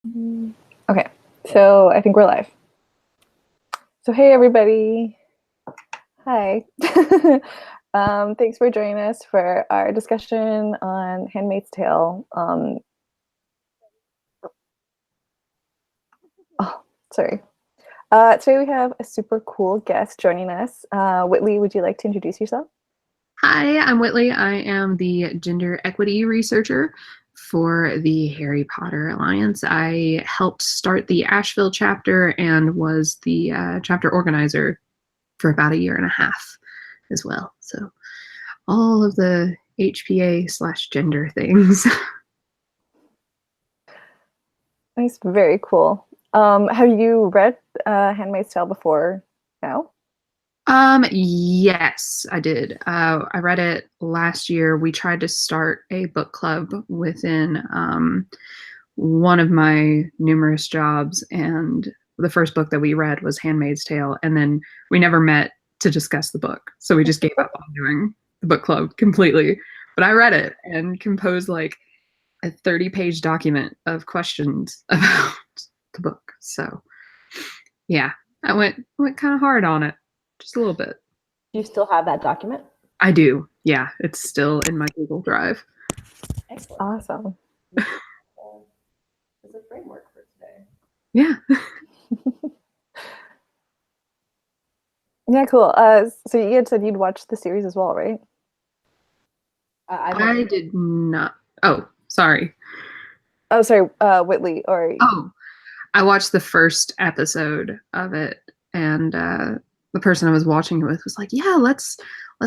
Okay, so I think we're live. So hey everybody. Hi. Thanks for joining us for our discussion on Handmaid's Tale. Oh, sorry. Today we have a super cool guest joining us. Whitley, would you like to introduce yourself? Hi, I'm Whitley. I am the gender equity researcher for the Harry Potter Alliance. I helped start the Asheville chapter and was the chapter organizer for about a year and a half as well. So all of the HPA/gender things. Nice, very cool. Have you read Handmaid's Tale before now? Yes, I did. I read it last year. We tried to start a book club within one of my numerous jobs, and the first book that we read was Handmaid's Tale, and then we never met to discuss the book. So we just gave up on doing the book club completely. But I read it and composed like a 30-page document of questions about the book. So yeah, I went kind of hard on it, just a little bit. Do you still have that document? I do. Yeah, it's still in my Google Drive. Excellent. Awesome. As a framework for today. Yeah. Yeah, cool. So you had said you'd watched the series as well, right? I did not. Oh, sorry. Oh, sorry, Whitley, or Oh, I watched the first episode of it, and the person I was watching it with was like, "Yeah, let's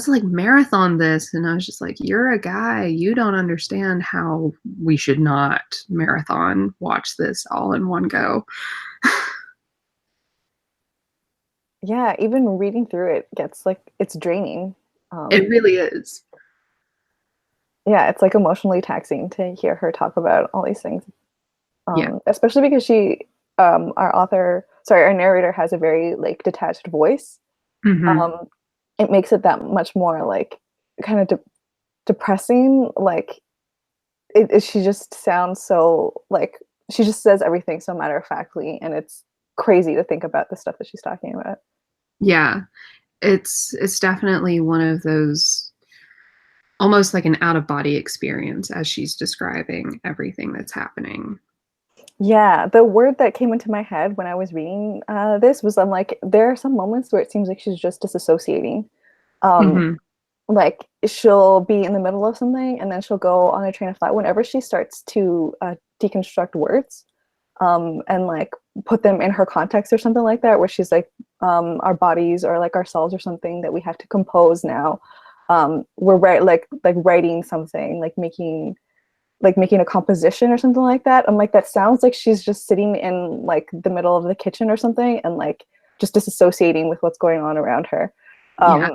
like marathon this," and I was just like, "You're a guy. You don't understand how we should not marathon watch this all in one go." yeah, even reading through it gets like it's draining. It really is. Yeah, it's like emotionally taxing to hear her talk about all these things. Yeah. Especially because our narrator has a very like detached voice. Hmm. Um, it makes it that much more like kind of depressing. Like she just sounds so like she just says everything so matter of factly, and it's crazy to think about the stuff that she's talking about. Yeah. It's definitely one of those almost like an out of body experience as she's describing everything that's happening. Yeah, the word that came into my head when I was reading this was I'm like, there are some moments where it seems like she's just disassociating. Um, Hmm. like she'll be in the middle of something and then she'll go on a train of thought whenever she starts to deconstruct words and like put them in her context or something like that, where she's like, our bodies or like ourselves or something that we have to compose now. We're like writing something, like making a composition or something like that. I'm like, that sounds like she's just sitting in like the middle of the kitchen or something and like just disassociating with what's going on around her. Yeah.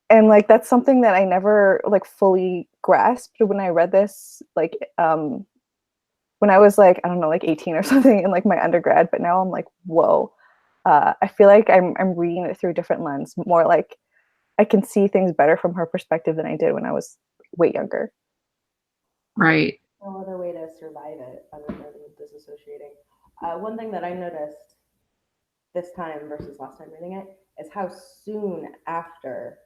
And like that's something that I never like fully grasped when I read this, like when I was like, I don't know, like 18 or something in like my undergrad, but now I'm like, whoa. I feel like I'm reading it through a different lens, more like I can see things better from her perspective than I did when I was way younger. Right. No other way to survive it other than disassociating. One thing that I noticed this time versus last time reading it is how soon after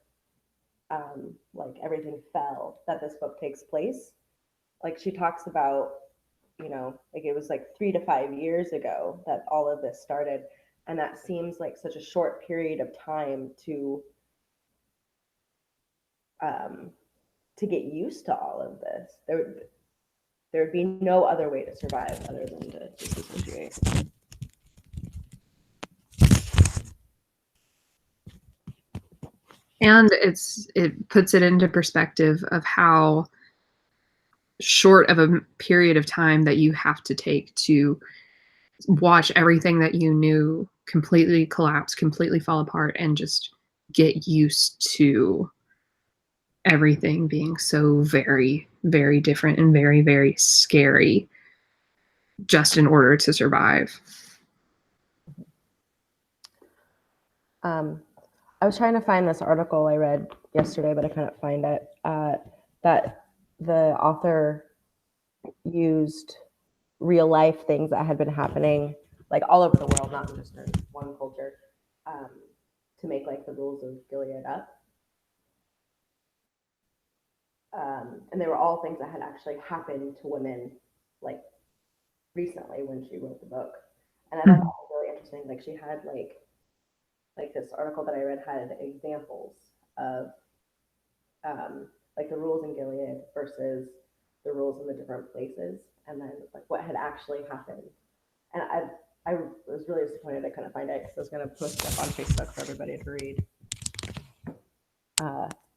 like everything fell that this book takes place. Like she talks about, like it was like 3 to 5 years ago that all of this started, and that seems like such a short period of time um, to get used to all of this. There would be no other way to survive other than to disassociate. And it puts it into perspective of how short of a period of time that you have to take to watch everything that you knew completely collapse, completely fall apart, and just get used to everything being so very, very different and very, very scary just in order to survive. Um, I was trying to find this article I read yesterday, but I couldn't find it. That the author used real life things that had been happening like all over the world, not just in one culture, to make like the rules of Gilead up. And they were all things that had actually happened to women like recently when she wrote the book. And I thought that was really interesting. Like she had like this article that I read had examples of like the rules in Gilead versus the rules in the different places, and then like what had actually happened. And I was really disappointed I couldn't find it because I was going to post it up on Facebook for everybody to read.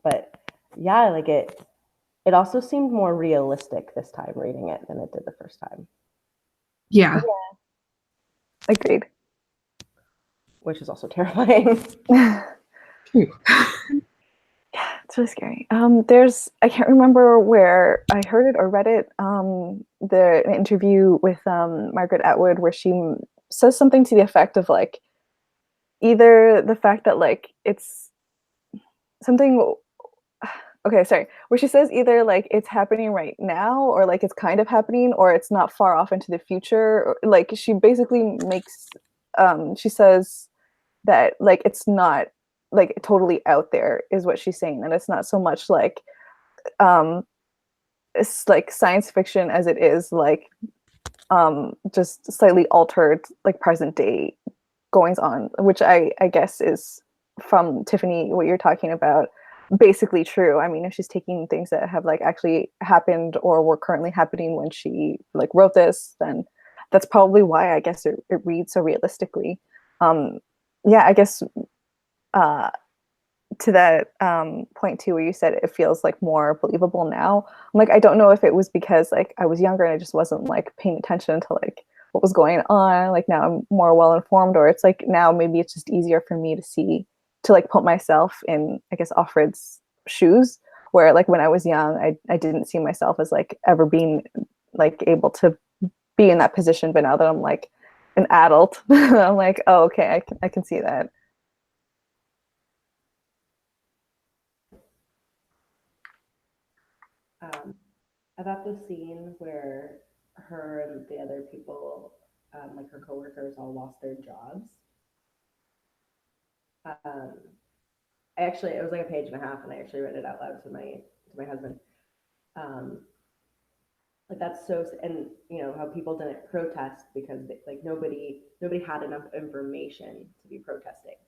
But yeah, like it also seemed more realistic this time reading it than it did the first time. Yeah. Agreed. Which is also terrifying. Yeah, it's really scary. I can't remember where I heard it or read it. An interview with Margaret Atwood where she says something to the effect of like either the fact that like it's something. Okay, sorry. Where she says either like it's happening right now, or like it's kind of happening, or it's not far off into the future. Or, like she basically makes, she says that like it's not like totally out there is what she's saying, and it's not so much like it's like science fiction as it is like just slightly altered like present day goings on, which I guess is from Tiffany what you're talking about basically true. I mean, if she's taking things that have like actually happened or were currently happening when she like wrote this, then that's probably why I guess it reads so realistically. Yeah, I guess to that point too, where you said it feels like more believable now. I'm like, I don't know if it was because like I was younger and I just wasn't like paying attention to like what was going on. Like now I'm more well informed, or it's like now maybe it's just easier for me to see, to like put myself in, I guess, Offred's shoes, where like when I was young, I didn't see myself as like ever being like able to be in that position. But now that I'm like an adult, I'm like, oh, okay, I can see that. I thought the scene where her and the other people, like her coworkers, all lost their jobs. It was like a page and a half, and I actually read it out loud to my husband. Like that's so, and you know how people didn't protest because like nobody had enough information to be protesting,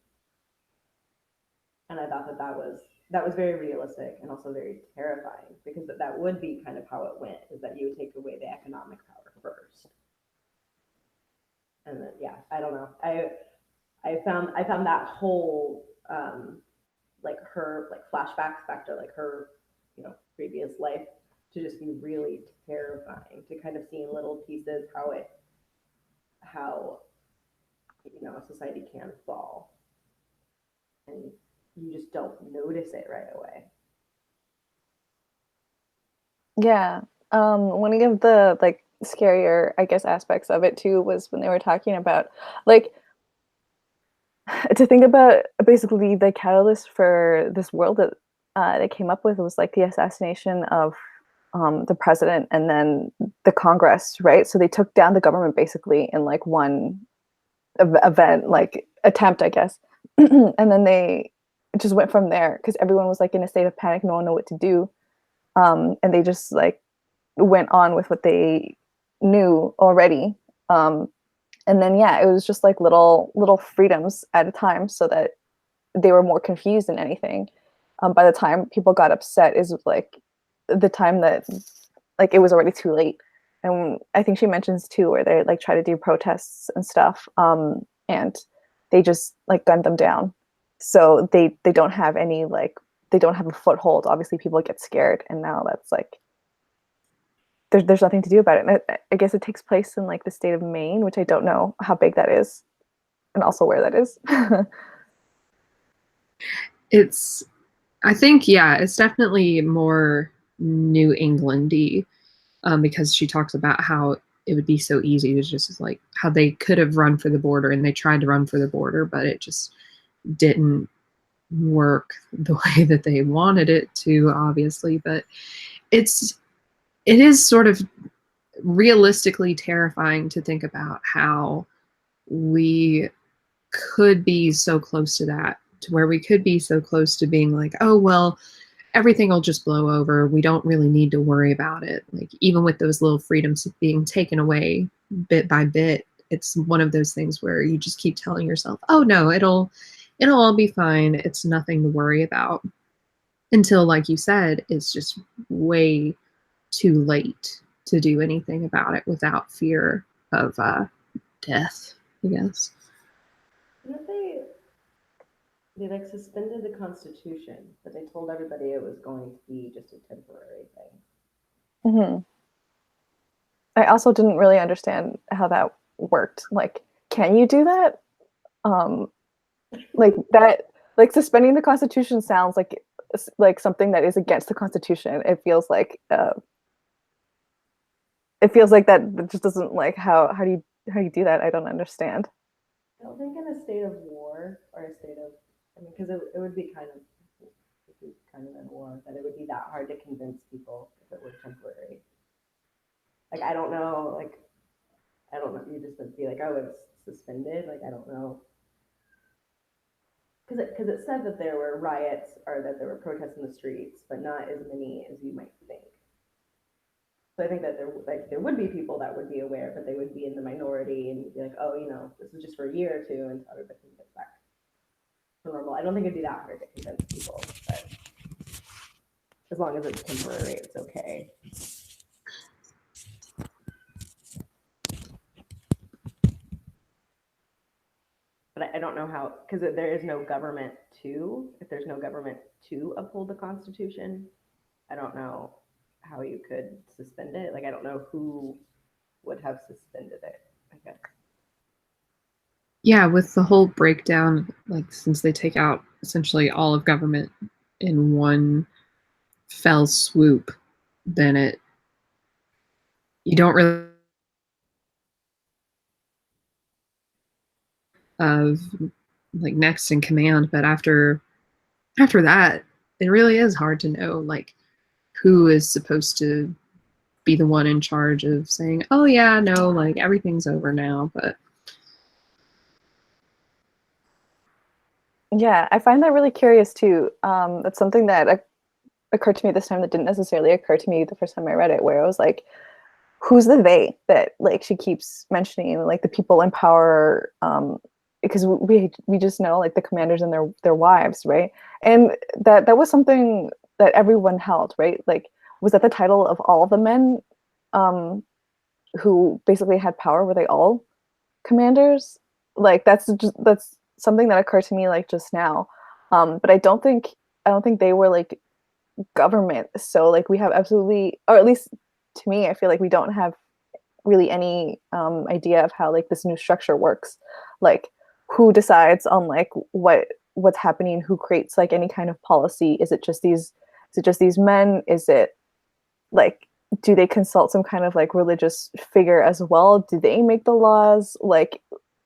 and I thought that was very realistic and also very terrifying, because that would be kind of how it went, is that you would take away the economic power first, and then yeah, I don't know, I found that whole like her like flashbacks back to like her, you know, previous life to just be really terrifying, to kind of see in little pieces how you know a society can fall, and you just don't notice it right away. Yeah. One of the like scarier, I guess, aspects of it too was when they were talking about like to think about basically the catalyst for this world that they came up with was like the assassination of the president and then the Congress, right? So they took down the government basically in like one event, like attempt, I guess, and then they just went from there because everyone was like in a state of panic, no one knew what to do, and they just like went on with what they knew already. And then yeah, it was just like little freedoms at a time, so that they were more confused than anything. By the time people got upset is like the time that like it was already too late. And I think she mentions too where they like try to do protests and stuff, and they just like gunned them down. So they don't have any like, they don't have a foothold. Obviously people get scared, and now that's like there's nothing to do about it. And I guess it takes place in like the state of Maine, which I don't know how big that is, and also where that is. I think, yeah, it's definitely more New England-y, because she talks about how it would be so easy to just like how they could have run for the border, and they tried to run for the border, but it just didn't work the way that they wanted it to, obviously. But it is sort of realistically terrifying to think about how we could be so close to that, to where we could be so close to being like, oh, well, everything will just blow over. We don't really need to worry about it. Like, even with those little freedoms being taken away bit by bit, it's one of those things where you just keep telling yourself, oh no, it'll all be fine. It's nothing to worry about. Until, like you said, it's just way too late to do anything about it without fear of death, I guess. And if they like suspended the Constitution, but they told everybody it was going to be just a temporary thing. Mm-hmm. I also didn't really understand how that worked. Like, can you do that? Like that, like suspending the Constitution sounds like something that is against the Constitution. It feels like that just doesn't like how do you do that? I don't understand. I don't think in a state of war or a state of, I mean, because it would be kind of in war that it would be that hard to convince people if it were temporary. Like I don't know. You just would be like, oh, it's suspended. Like I don't know. Because it said that there were riots or that there were protests in the streets, but not as many as you might think. So I think that there would be people that would be aware, but they would be in the minority and be like, oh, this is just for a year or two until everybody gets back to normal. I don't think it'd be that hard to convince people, but as long as it's temporary, it's okay. But I don't know how, because there is no government if there's no government to uphold the Constitution, I don't know how you could suspend it. Like, I don't know who would have suspended it, I guess. Yeah, with the whole breakdown, like since they take out essentially all of government in one fell swoop, then you don't really of like next in command, but after that, it really is hard to know like who is supposed to be the one in charge of saying, oh yeah, no, like everything's over now. But Yeah, I find that really curious too. That's something that occurred to me this time that didn't necessarily occur to me the first time I read it, where I was like, who's the they that like she keeps mentioning, like the people in power, because we just know like the commanders and their wives, right? And that was something that everyone held, right? Like, was that the title of all the men who basically had power? Were they all commanders? Like that's something that occurred to me like just now. But I don't think they were like government. So like we have absolutely, or at least to me, I feel like we don't have really any idea of how like this new structure works. Like who decides on like what's happening, who creates like any kind of policy. Is it just these men? Is it like, do they consult some kind of like religious figure as well? Do they make the laws? Like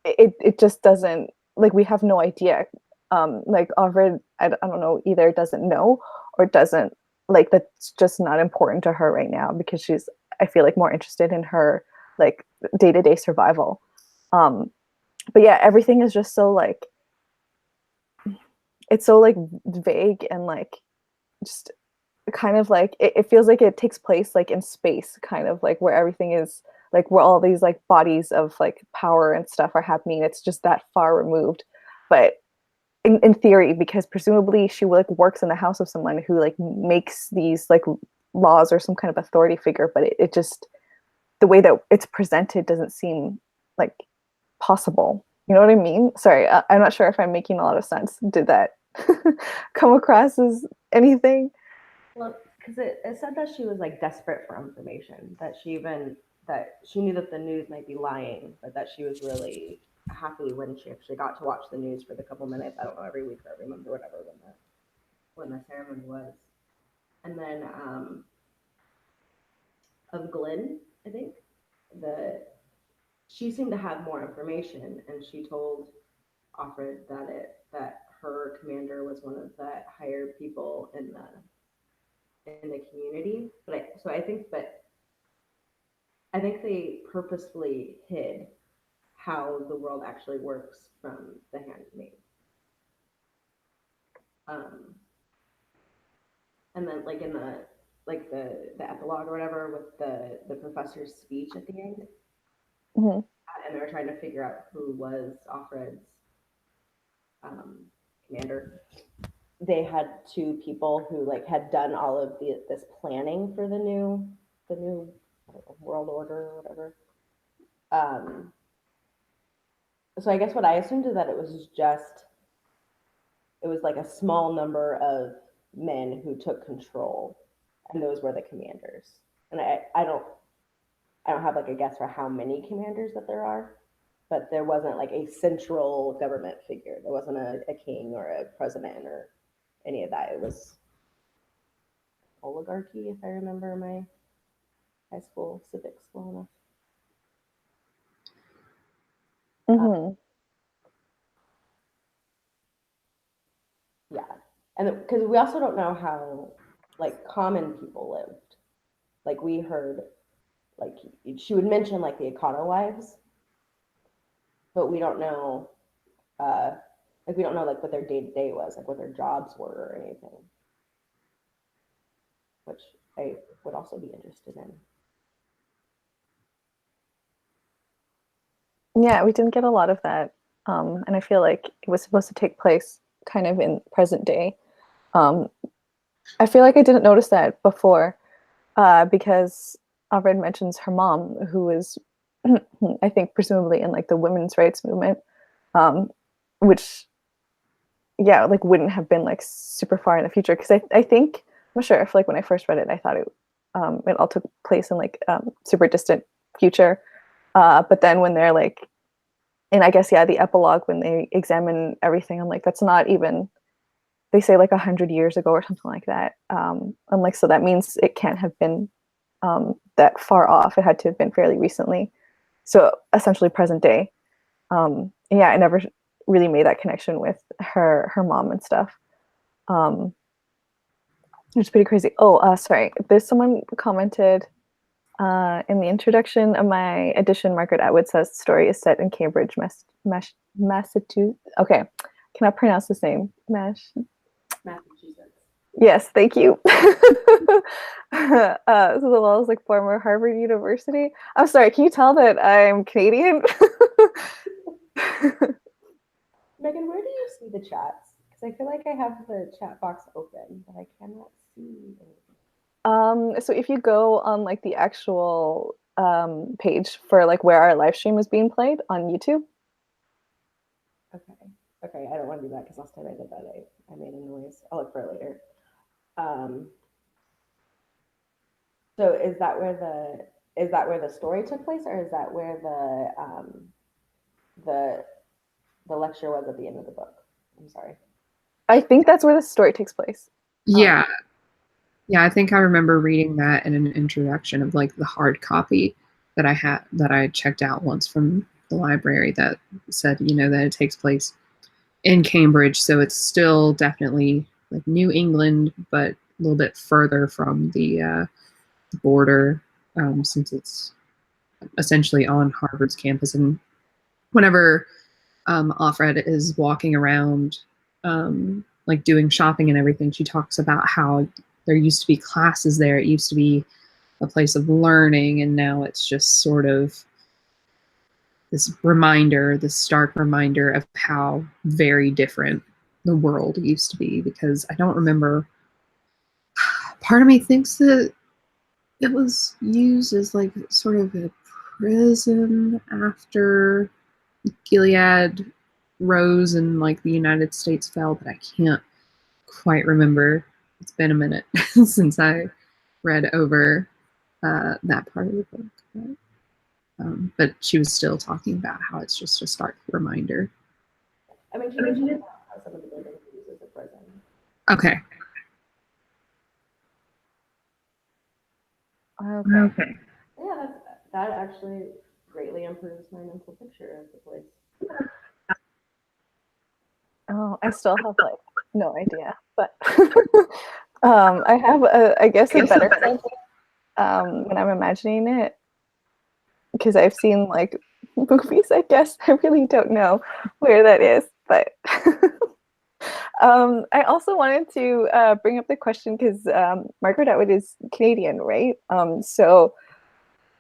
it just doesn't, like we have no idea. Like Ovid, I don't know, either doesn't know or doesn't, like that's just not important to her right now because she's, I feel like, more interested in her like day-to-day survival. But yeah, everything is just so like, it's so like vague and like just kind of like it feels like it takes place like in space, kind of like where everything is like where all these like bodies of like power and stuff are happening. It's just that far removed. But in theory, because presumably she like works in the house of someone who like makes these like laws or some kind of authority figure, but it just, the way that it's presented doesn't seem like possible. You know what I mean? Sorry, I'm not sure if I'm making a lot of sense. Did that come across as anything? Well, because it said that she was like desperate for information, that she knew that the news might be lying, but that she was really happy when she actually got to watch the news for the couple minutes. I don't know, every week or every month or whatever when the ceremony was. And then of Glenn, I think she seemed to have more information, and she told Offred that her commander was one of the higher people in the community. So I think that I think they purposefully hid how the world actually works from the Handmaid. And then like in the epilogue or whatever with the professor's speech at the end, Mhm. and they were trying to figure out who was Offred's commander. They had two people who like had done all of this planning for the new world order or whatever. So I guess what I assumed is that it was like a small number of men who took control, and those were the commanders. And I don't have like a guess for how many commanders that there are, but there wasn't like a central government figure. There wasn't a king or a president or any of that. It was oligarchy, if I remember my high school civics well enough. Mhm. Yeah, and because we also don't know how like common people lived. Like we heard, like she would mention like the Econo wives, but we don't know, uh, like we don't know like what their day to day was, like what their jobs were or anything, which I would also be interested in. Yeah, we didn't get a lot of that. And I feel like it was supposed to take place kind of in present day. Um, I feel like I didn't notice that before because Alfred mentions her mom, who is, I think, presumably in like the women's rights movement, which, yeah, like wouldn't have been like super far in the future. Because I think, I'm not sure if like when I first read it, I thought it all took place in like super distant future. But then when they're like, and I guess, yeah, the epilogue, when they examine everything, I'm like, that's not even, they say like 100 years ago or something like that. I'm like, so that means it can't have been that far off. It had to have been fairly recently. So essentially present day. Yeah, I never really made that connection with her mom and stuff. It's pretty crazy. Oh, sorry. There's someone commented in the introduction of my edition, Margaret Atwood says the story is set in Cambridge, Massachusetts. Okay, cannot pronounce this name. Massachusetts. Yes, thank you. So the well is like former Harvard University. I'm sorry, can you tell that I'm Canadian? Megan, where do you see the chats? Because I feel like I have the chat box open, but I cannot see anything. So if you go on like the actual page for like where our live stream is being played on YouTube. Okay. Okay, I don't want to do that because last time I did that, I made a noise. I'll look for it later. So is that where the story took place, or is that where the lecture was at the end of the book? I'm sorry. I think that's where the story takes place. Yeah. Yeah, I think I remember reading that in an introduction of like the hard copy that I checked out once from the library that said, that it takes place in Cambridge, so it's still definitely like New England, but a little bit further from the border, since it's essentially on Harvard's campus. And whenever Offred is walking around, like doing shopping and everything, she talks about how there used to be classes there. It used to be a place of learning, and now it's just sort of this stark reminder of how very different the world used to be. Because I don't remember, part of me thinks that it was used as like sort of a prison after Gilead rose and like the United States fell, but I can't quite remember. It's been a minute since I read over that part of the book. But she was still talking about how it's just a stark reminder. I mean, she mentioned about how some of the buildings are used as a prison. Okay. Okay. Yeah, that actually greatly improves my mental picture of the place. Oh, I still have like no idea, but I have I guess a better sense when I'm imagining it. because I've seen like movies, I guess. I really don't know where that is, but I also wanted to bring up the question because Margaret Atwood is Canadian, right? So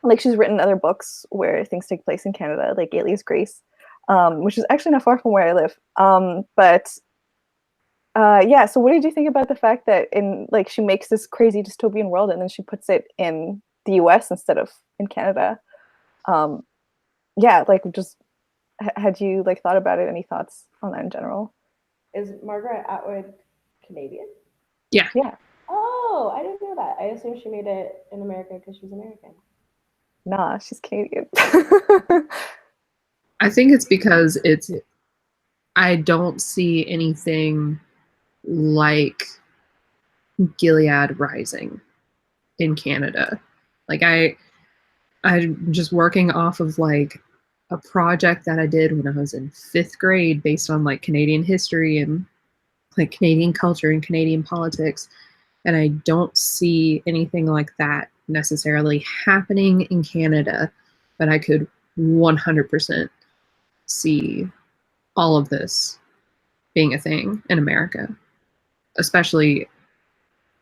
like she's written other books where things take place in Canada, like Alias Grace, which is actually not far from where I live. But yeah, so what did you think about the fact that in like she makes this crazy dystopian world and then she puts it in the US instead of in Canada? Um, yeah, like just had you like thought about it? Any thoughts on that in general? Is Margaret Atwood Canadian? Yeah. Yeah, Oh, I didn't know that. I assumed she made it in America because she's American. nah, she's Canadian. I think it's because I don't see anything like Gilead Rising in Canada. Like I'm just working off of like a project that I did when I was in 5th grade based on like Canadian history and like Canadian culture and Canadian politics. And I don't see anything like that necessarily happening in Canada, but I could 100% see all of this being a thing in America, especially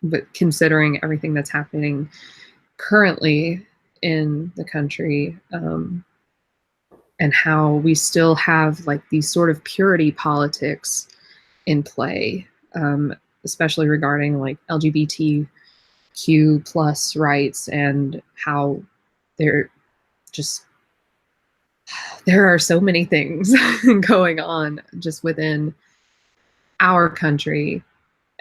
but considering everything that's happening currently in the country, and how we still have like these sort of purity politics in play, especially regarding like LGBTQ plus rights and how they're just there are so many things going on just within our country.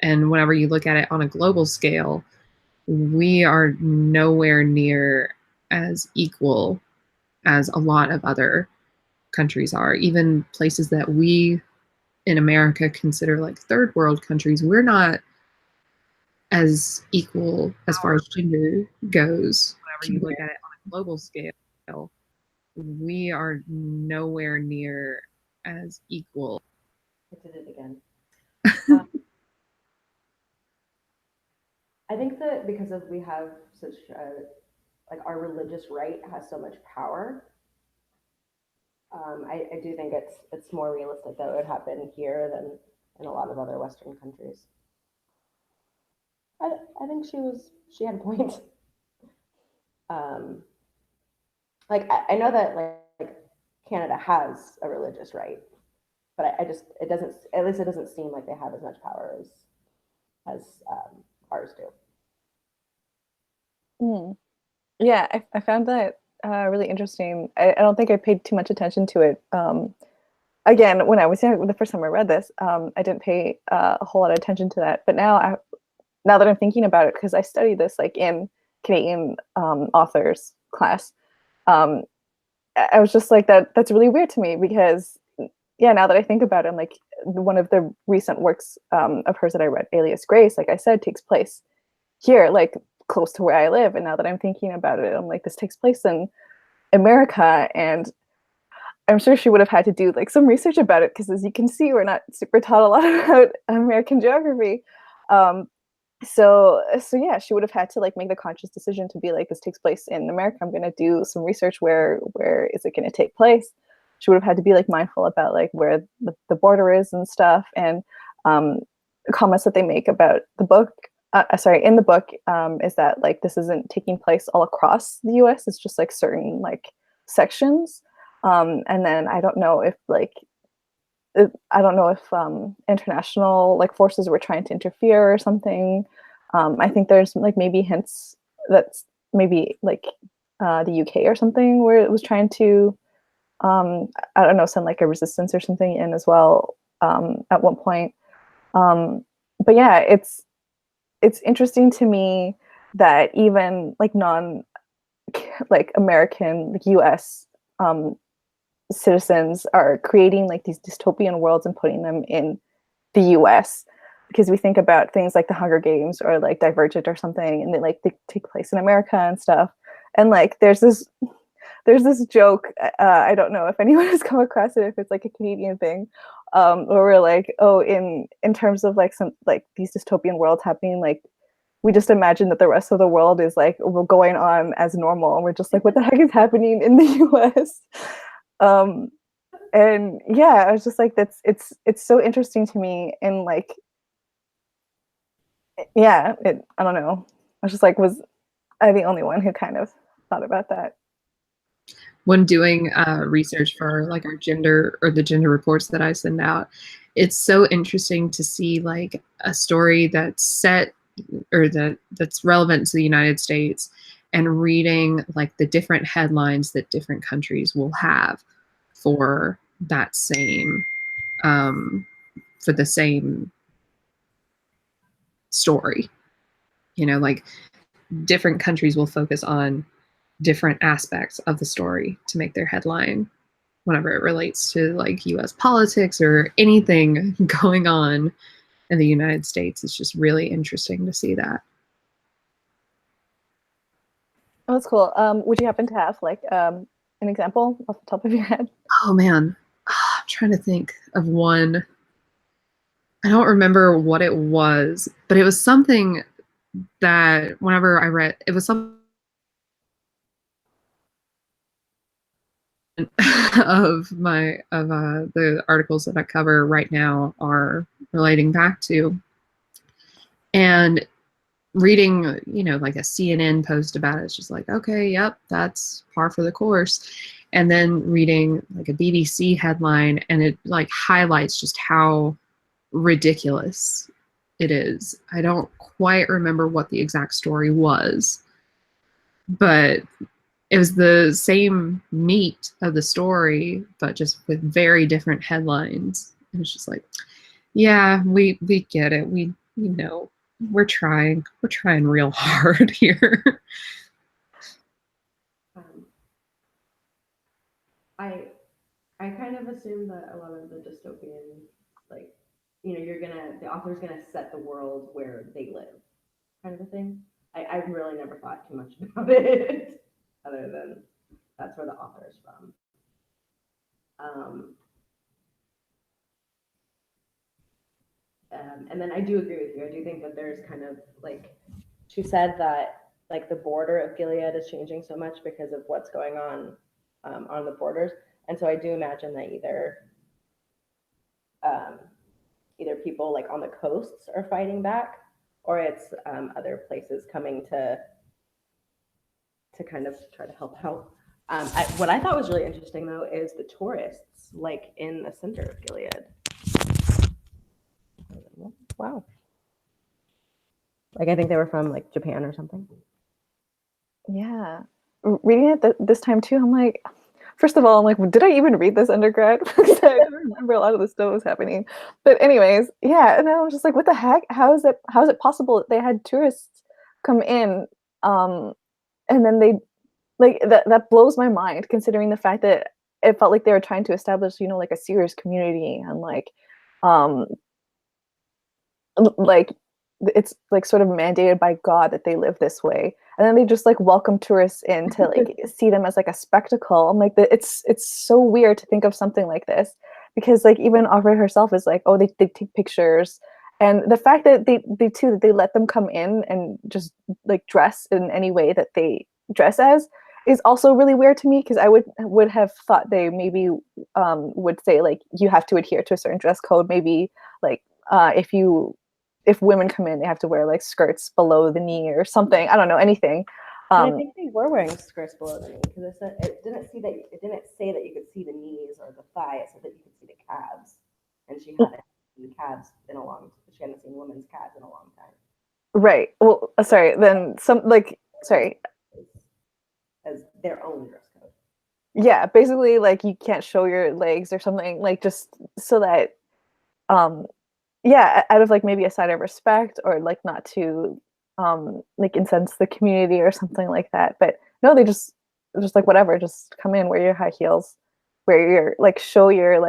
And whenever you look at it on a global scale, we are nowhere near as equal as a lot of other countries are. Even places that we in America consider like third world countries, we're not as equal as far as gender goes. Whenever you look at it on a global scale, we are nowhere near as equal. I did it again. I think that because of we have such like our religious right has so much power. I do think it's more realistic that it would happen here than in a lot of other Western countries. I think she had a point. Um, like I know that like Canada has a religious right, but I just it doesn't at least it doesn't seem like they have as much power as ours do. Mm. Yeah, I found that really interesting. I don't think I paid too much attention to it. Again, when I was young, the first time I read this, I didn't pay a whole lot of attention to that. But now that I'm thinking about it, because I studied this like in Canadian authors class, um, I was just like that's really weird to me because yeah, now that I think about it, I'm like one of the recent works of hers that I read, Alias Grace, like I said, takes place here, like close to where I live. And now that I'm thinking about it, I'm like, this takes place in America, and I'm sure she would have had to do like some research about it because, as you can see, we're not super taught a lot about American geography. Um, so yeah, she would have had to like make the conscious decision to be like, this takes place in America. I'm going to do some research. Where is it going to take place? She would have had to be like mindful about like where the border is and stuff, and comments that they make about the book. Sorry, in the book, is that like this isn't taking place all across the U.S. It's just like certain like sections. And then I don't know if like international like forces were trying to interfere or something. I think there's like maybe hints that's maybe like the UK or something where it was trying to I don't know, send like a resistance or something in as well at one point. But yeah, it's interesting to me that even like non like American like US citizens are creating like these dystopian worlds and putting them in the US, because we think about things like the Hunger Games or like Divergent or something, and they take place in America and stuff. And like there's this joke, I don't know if anyone has come across it, if it's like a Canadian thing, where we're like, oh, in terms of like some like these dystopian worlds happening like we just imagine that the rest of the world is like going on as normal, and we're just like, what the heck is happening in the US? And yeah, I was just like, it's so interesting to me. And like, yeah, I don't know, I was just like, was I the only one who kind of thought about that? When doing research for like our gender or the gender reports that I send out, it's so interesting to see like a story that's set or that's relevant to the United States, and reading like the different headlines that different countries will have for that same for the same story. You know, like different countries will focus on different aspects of the story to make their headline whenever it relates to like US politics or anything going on in the United States. It's just really interesting to see that. Oh, that's cool. Would you happen to have like an example off the top of your head? Oh man, I'm trying to think of one. I don't remember what it was, but it was something that whenever I read, it was something of the articles that I cover right now are relating back to. And reading, you know, like a CNN post about it, it's just like, okay, yep, that's par for the course. And then reading like a BBC headline, and it like highlights just how ridiculous it is. I don't quite remember what the exact story was, but it was the same meat of the story, but just with very different headlines. And it's just like, yeah, we get it. We know we're trying real hard here. Um, I I kind of assume that a lot of the dystopian, like, the author's gonna set the world where they live, kind of a thing. I've really never thought too much about it, other than that's where the author is from. Um, and then I do agree with you. I do think that there's kind of like, she said that like the border of Gilead is changing so much because of what's going on the borders, and so I do imagine that um, either people like on the coasts are fighting back, or it's other places coming to kind of try to help out. What I thought was really interesting though is the tourists like in the center of Gilead. Wow. Like I think they were from like Japan or something. Yeah. Reading it this time too, I'm like, first of all, I'm like, did I even read this undergrad? Because I don't remember a lot of the stuff was happening. But anyways, yeah, and I was just like, what the heck? How is it possible that they had tourists come in, um, and then they like that blows my mind, considering the fact that it felt like they were trying to establish, like a serious community, and um like it's like sort of mandated by God that they live this way, and then they just like welcome tourists in to like see them as like a spectacle. I'm like, it's so weird to think of something like this, because like even Aubrey herself is like, oh, they take pictures, and the fact that they let them come in and just like dress in any way that they dress as is also really weird to me, because I would have thought they maybe would say like you have to adhere to a certain dress code, maybe like if women come in, they have to wear like skirts below the knee or something. I don't know, anything. And I think they were wearing skirts below the knee because it didn't say that you could see the knees or the thigh. It said that you could see the calves, and she hadn't seen calves in a long. She hadn't seen women's calves in a long time. Right. Well, sorry. Then sorry. As their own dress code. Yeah, basically, like you can't show your legs or something, like just so that, um, yeah, out of like maybe a sign of respect, or like not to, like incense the community or something like that. But no, they just like whatever, just come in, wear your high heels, wear your like show your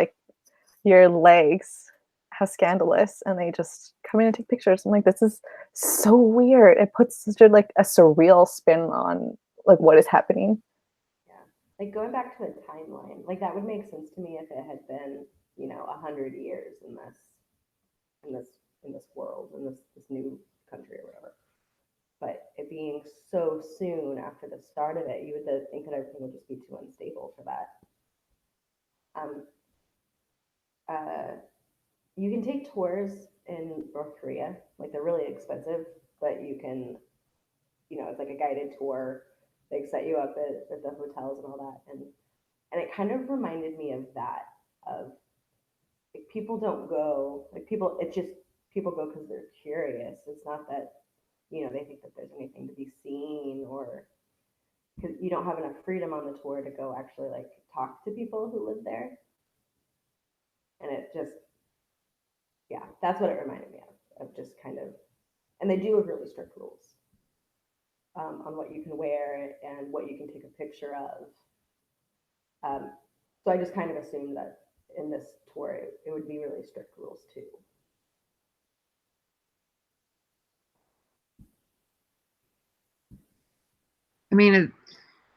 legs. How scandalous! And they just come in and take pictures. I'm like, this is so weird. It puts such a like a surreal spin on like what is happening. Yeah, like going back to the timeline, like that would make sense to me if it had been 100 years in this in this world, in this new country or whatever. but it being so soon after the start of it, you would think that everything would just be too unstable for that. Um, uh, you can take tours in North Korea, like they're really expensive, but you can, it's like a guided tour. They set you up at the hotels and all that, and it kind of reminded me of that, of like people don't go, like people, it's just people go because they're curious. It's not that they think that there's anything to be seen, or because you don't have enough freedom on the tour to go actually like talk to people who live there. And it just, yeah, that's what it reminded me of just kind of, and they do have really strict rules on what you can wear and what you can take a picture of. So I just kind of assumed that in this tour it would be really strict rules too. I mean,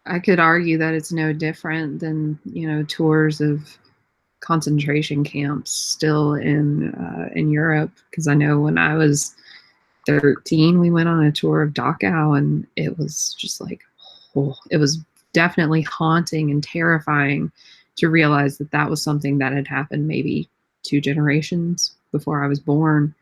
I could argue that it's no different than, tours of concentration camps still in Europe, because I know when I was 13 we went on a tour of Dachau, and it was just like, oh, it was definitely haunting and terrifying to realize that that was something that had happened maybe 2 generations before I was born,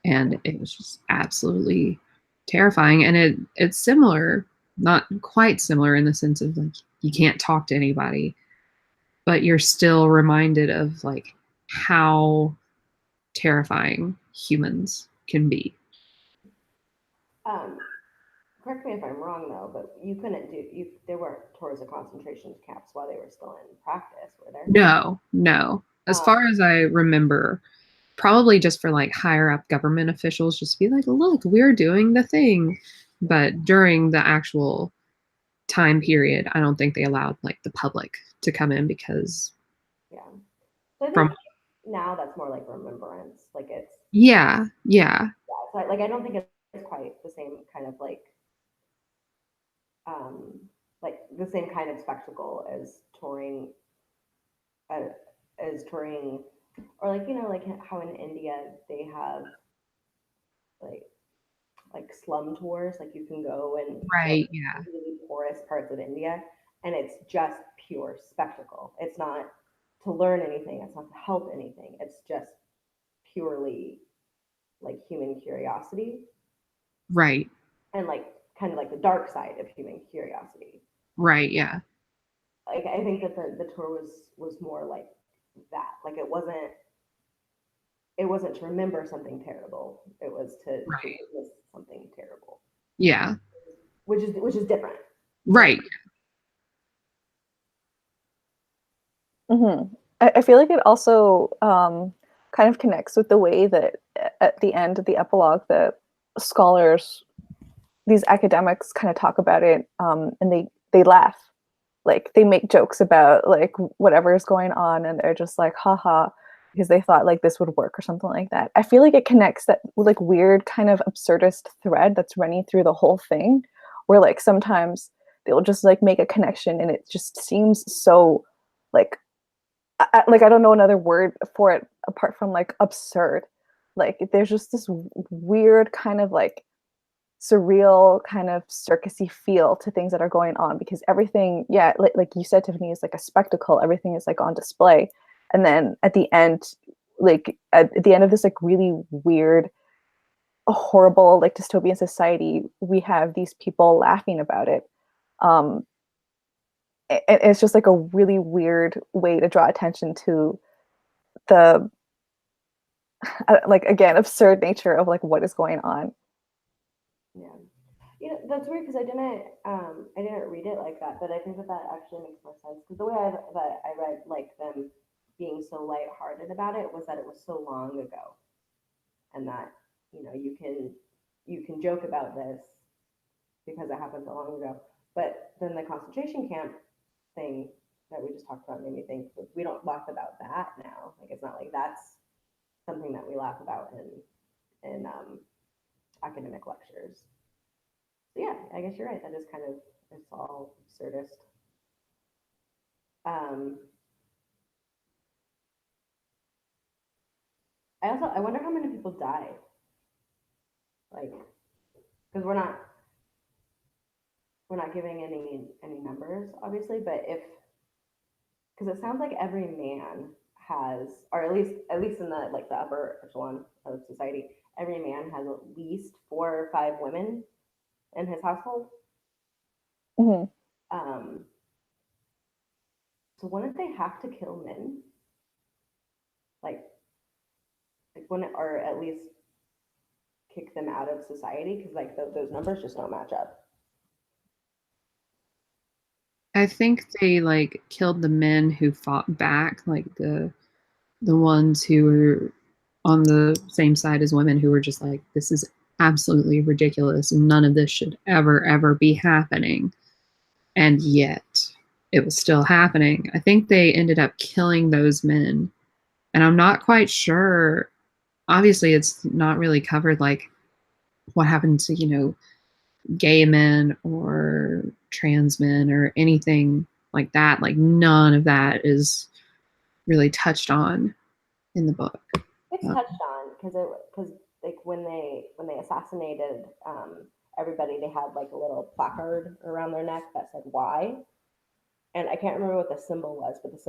and it was just absolutely terrifying. And it's similar, not quite similar in the sense of like you can't talk to anybody, but you're still reminded of like how terrifying humans can be. Um, Correct me if I'm wrong though, but you couldn't do you. There weren't tours of concentration camps while they were still in practice, were there? No, no. As Um, far as I remember, probably just for like higher up government officials, just to be like, look, we're doing the thing. But during the actual time period, I don't think they allowed like the public to come in because yeah. So I think from now that's more like remembrance. Like it's yeah, yeah, yeah. So like I don't think it's quite the same kind of um like the same kind of spectacle uh, as touring, or like like how in India they have like slum tours. Like you can go and tour right, yeah, the really poorest parts of India, and it's just pure spectacle. It's not to learn anything. It's not to help anything. It's just purely like human curiosity, right, and like kind of like the dark side of human curiosity. right, yeah, Like I think that the tour was more like that. Like it wasn't to remember something terrible. It was to right, witness something terrible, yeah, which is different. Um, right, I feel like it also kind of connects with the way that at the end of the epilogue, the scholars, these academics, kind of talk about it, and they laugh, like they make jokes about like whatever is going on, and they're just like, haha, because they thought like this would work or something like that. I feel like it connects that like weird kind of absurdist thread that's running through the whole thing, where like sometimes they'll just like make a connection and it just seems so like like I don't know another word for it apart from like absurd. Like there's just this weird kind of like surreal kind of circusy feel to things that are going on, because everything, yeah, like you said, Tiffany, is like a spectacle. Everything is like on display, and then at the end, like at the end of this like really weird, horrible like dystopian society, we have these people laughing about it. Um, it's just like a really weird way to draw attention to the like again absurd nature of like what is going on. yeah. That's weird because I didn't read it like that, but I think that that actually makes more sense because the way that I read like them being so lighthearted about it was that it was so long ago, and that you can joke about this because it happened so long ago, but then the concentration camp thing that we just talked about made me think like, we don't laugh about that now. Like it's not like that's something that we laugh about in academic lectures. So yeah, I guess you're right. That is kind of, it's all absurdist. Um, I wonder how many people died. Like because we're not giving any numbers, obviously, but if because it sounds like every man has, or at least in the like the upper echelon of society, every man has at least 4 or 5 women in his household. Hmm. Um, so wouldn't they have to kill men? Like, wouldn't, or at least kick them out of society? Because like those numbers just don't match up. I think they like killed the men who fought back, like the ones who were on the same side as women who were just like, this is absolutely ridiculous. None of this should ever be happening. And yet it was still happening. I think they ended up killing those men. And I'm not quite sure. Obviously, it's not really covered like what happened to, gay men or trans men or anything like that. Like, none of that is really touched on in the book. It's touched on because like when they assassinated everybody, they had like a little placard around their neck that said why, and I can't remember what the symbol was, but the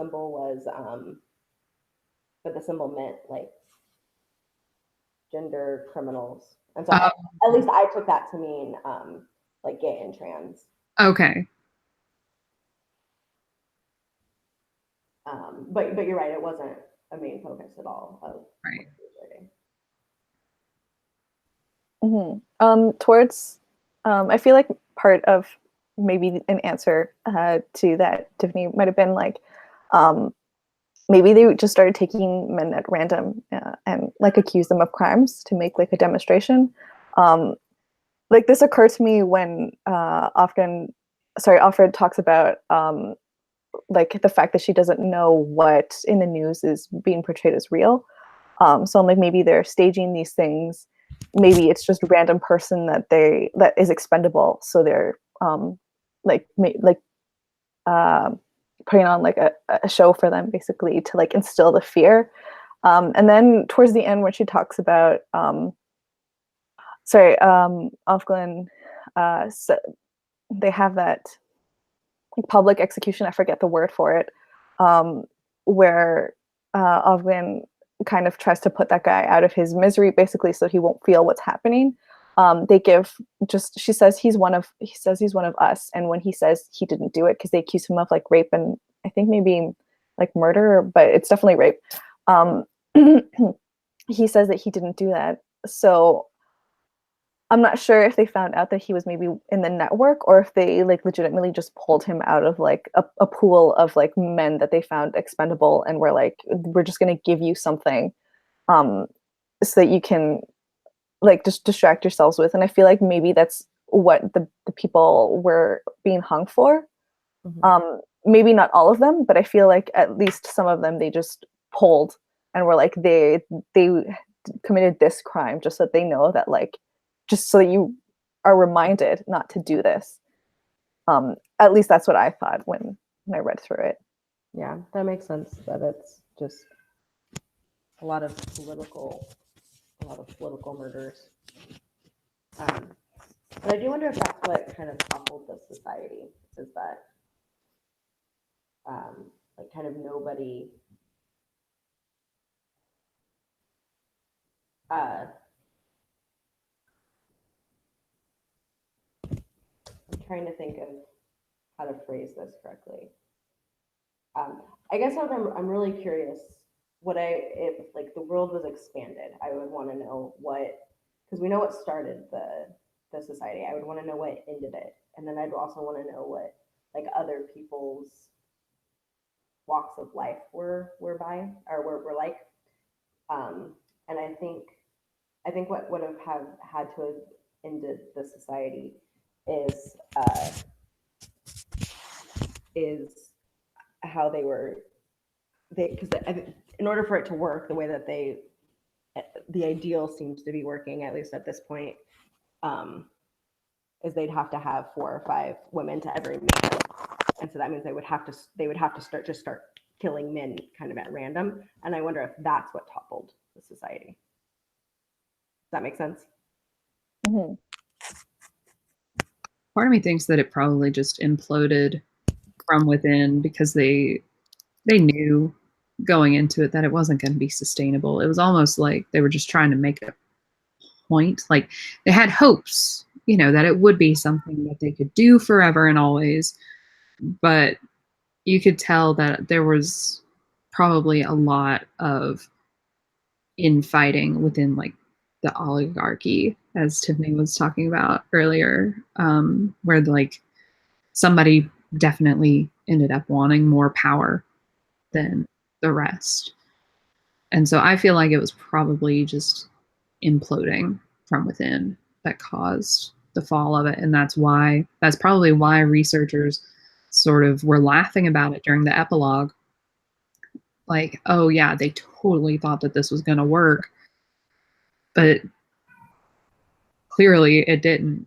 symbol meant like gender criminals, and so Uh, at least I took that to mean like gay and trans. okay. But you're right, it wasn't a main focus at all of Right. what she was writing. Towards, I feel like part of maybe an answer to that, Tiffany, might have been like, maybe they just started taking men at random and like accuse them of crimes to make like a demonstration. Like this occurred to me when Alfred talks about like the fact that she doesn't know what in the news is being portrayed as real. So I'm like, maybe they're staging these things. Maybe it's just a random person that is expendable. So they're like uh, putting on like a show for them, basically to like instill the fear. And then towards the end, when she talks about Ofglin, so they have that public execution. I forget the word for it, where Ofglin kind of tries to put that guy out of his misery, basically, so he won't feel what's happening. They give just she says he's one of us, and when he says he didn't do it because they accuse him of like rape and I think maybe like murder, but it's definitely rape. Um, he says that he didn't do that, so I'm not sure if they found out that he was maybe in the network or if they like legitimately just pulled him out of like a pool of like men that they found expendable and were like, we're just going to give you something um, so that you can like just distract yourselves with. And I feel like maybe that's what the people were being hung for. Maybe not all of them, but I feel like at least some of them they just pulled and were like they committed this crime just so that they know that like just so that you are reminded not to do this. At least that's what I thought when I read through it. Yeah, that makes sense. That it's just a lot of political murders. Um, but I do wonder if that's what kind of toppled the society, is that like kind of nobody uh, I'm trying to think of how to phrase this correctly. I guess I'm really curious if like the world was expanded, I would want to know what, because we know what started the society. I would want to know what ended it, and then I'd also want to know what like other people's walks of life were by or were like. And I think what would have had to have ended the society is is how they because in order for it to work the way that the ideal seems to be working, at least at this point, um, is they'd have to have 4 or 5 women to every man, and so that means they would have to start killing men kind of at random. And I wonder if that's what toppled the society. Does that make sense? Mm-hmm. part of me thinks that it probably just imploded from within because they knew going into it that it wasn't going to be sustainable. It was almost like they were just trying to make a point. Like they had hopes, that it would be something that they could do forever and always. But you could tell that there was probably a lot of infighting within like the oligarchy, as Tiffany was talking about earlier, where like somebody definitely ended up wanting more power than the rest. And so I feel like it was probably just imploding from within that caused the fall of it. And that's probably why researchers sort of were laughing about it during the epilogue. Like, oh yeah, they totally thought that this was going to work, but clearly it didn't.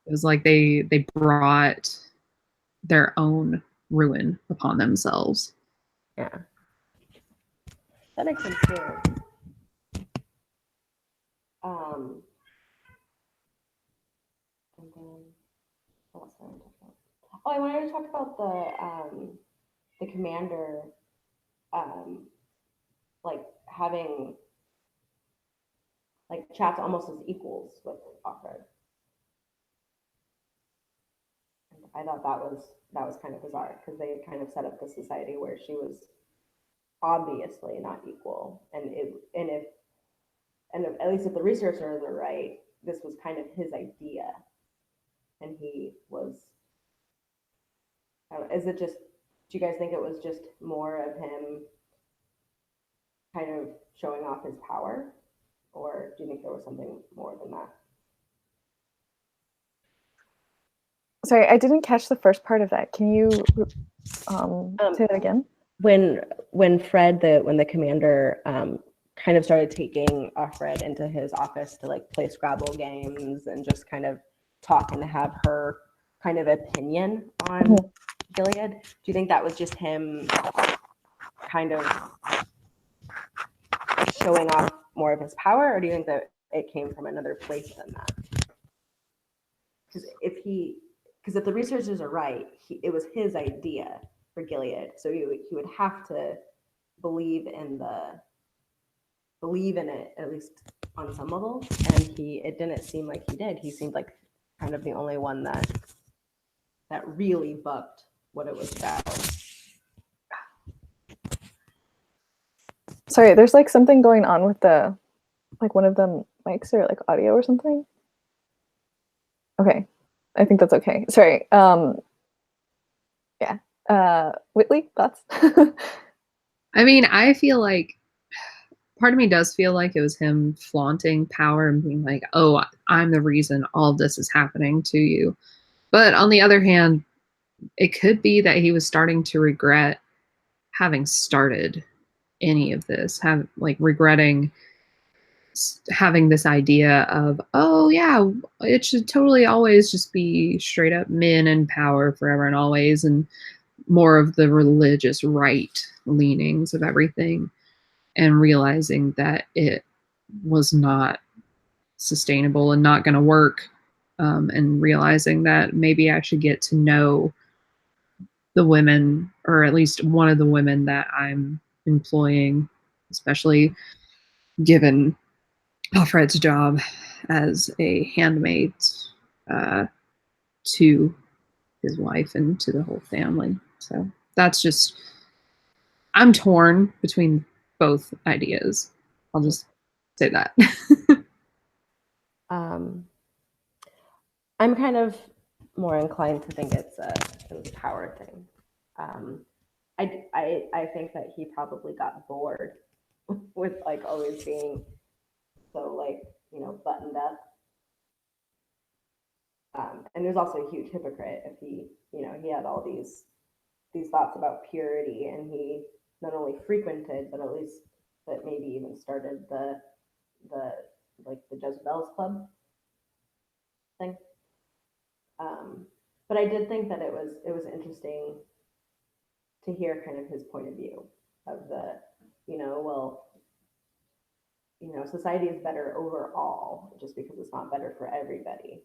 It was like they brought their own ruin upon themselves. Yeah. That makes sense too. And then what else I want to talk about? Oh, I wanted to talk about the commander, like having like chats almost as equals with Offred. And I thought that was kind of bizarre because they had kind of set up the society where she was obviously not equal, and if at least if the researchers are right, this was kind of his idea, and he was. Is it just? Do you guys think it was just more of him kind of showing off his power, or do you think there was something more than that? Sorry, I didn't catch the first part of that. Can you say that again? When when the commander kind of started taking Offred into his office to like play Scrabble games and just kind of talk and have her kind of opinion on Gilead, do you think that was just him kind of showing off more of his power, or do you think that it came from another place than that? Because if the researchers are right, it was his idea for Gilead, so he would have to believe in it at least on some level, and it didn't seem like he did. He seemed like kind of the only one that really bucked what it was about. Sorry, there's like something going on with the like one of them mics or like audio or something. Okay, I think that's okay. Sorry. Yeah. Whitley, thoughts? I mean, I feel like part of me does feel like it was him flaunting power and being like, oh, I'm the reason all of this is happening to you. But on the other hand, it could be that he was starting to regret having started any of this, regretting having this idea of, oh yeah, it should totally always just be straight up men in power forever and always, and more of the religious right leanings of everything, and realizing that it was not sustainable and not going to work, and realizing that maybe I should get to know the women, or at least one of the women that I'm employing, especially given Alfred's job as a handmaid to his wife and to the whole family. So that's just, I'm torn between both ideas. I'll just say that. I'm kind of more inclined to think it's a power thing. I think that he probably got bored with like always being so like buttoned up. And he was also a huge hypocrite if he had all these thoughts about purity, and he not only frequented but at least that maybe even started the Jezebel's Club thing. But I did think that it was interesting to hear kind of his point of view of the society is better overall just because it's not better for everybody.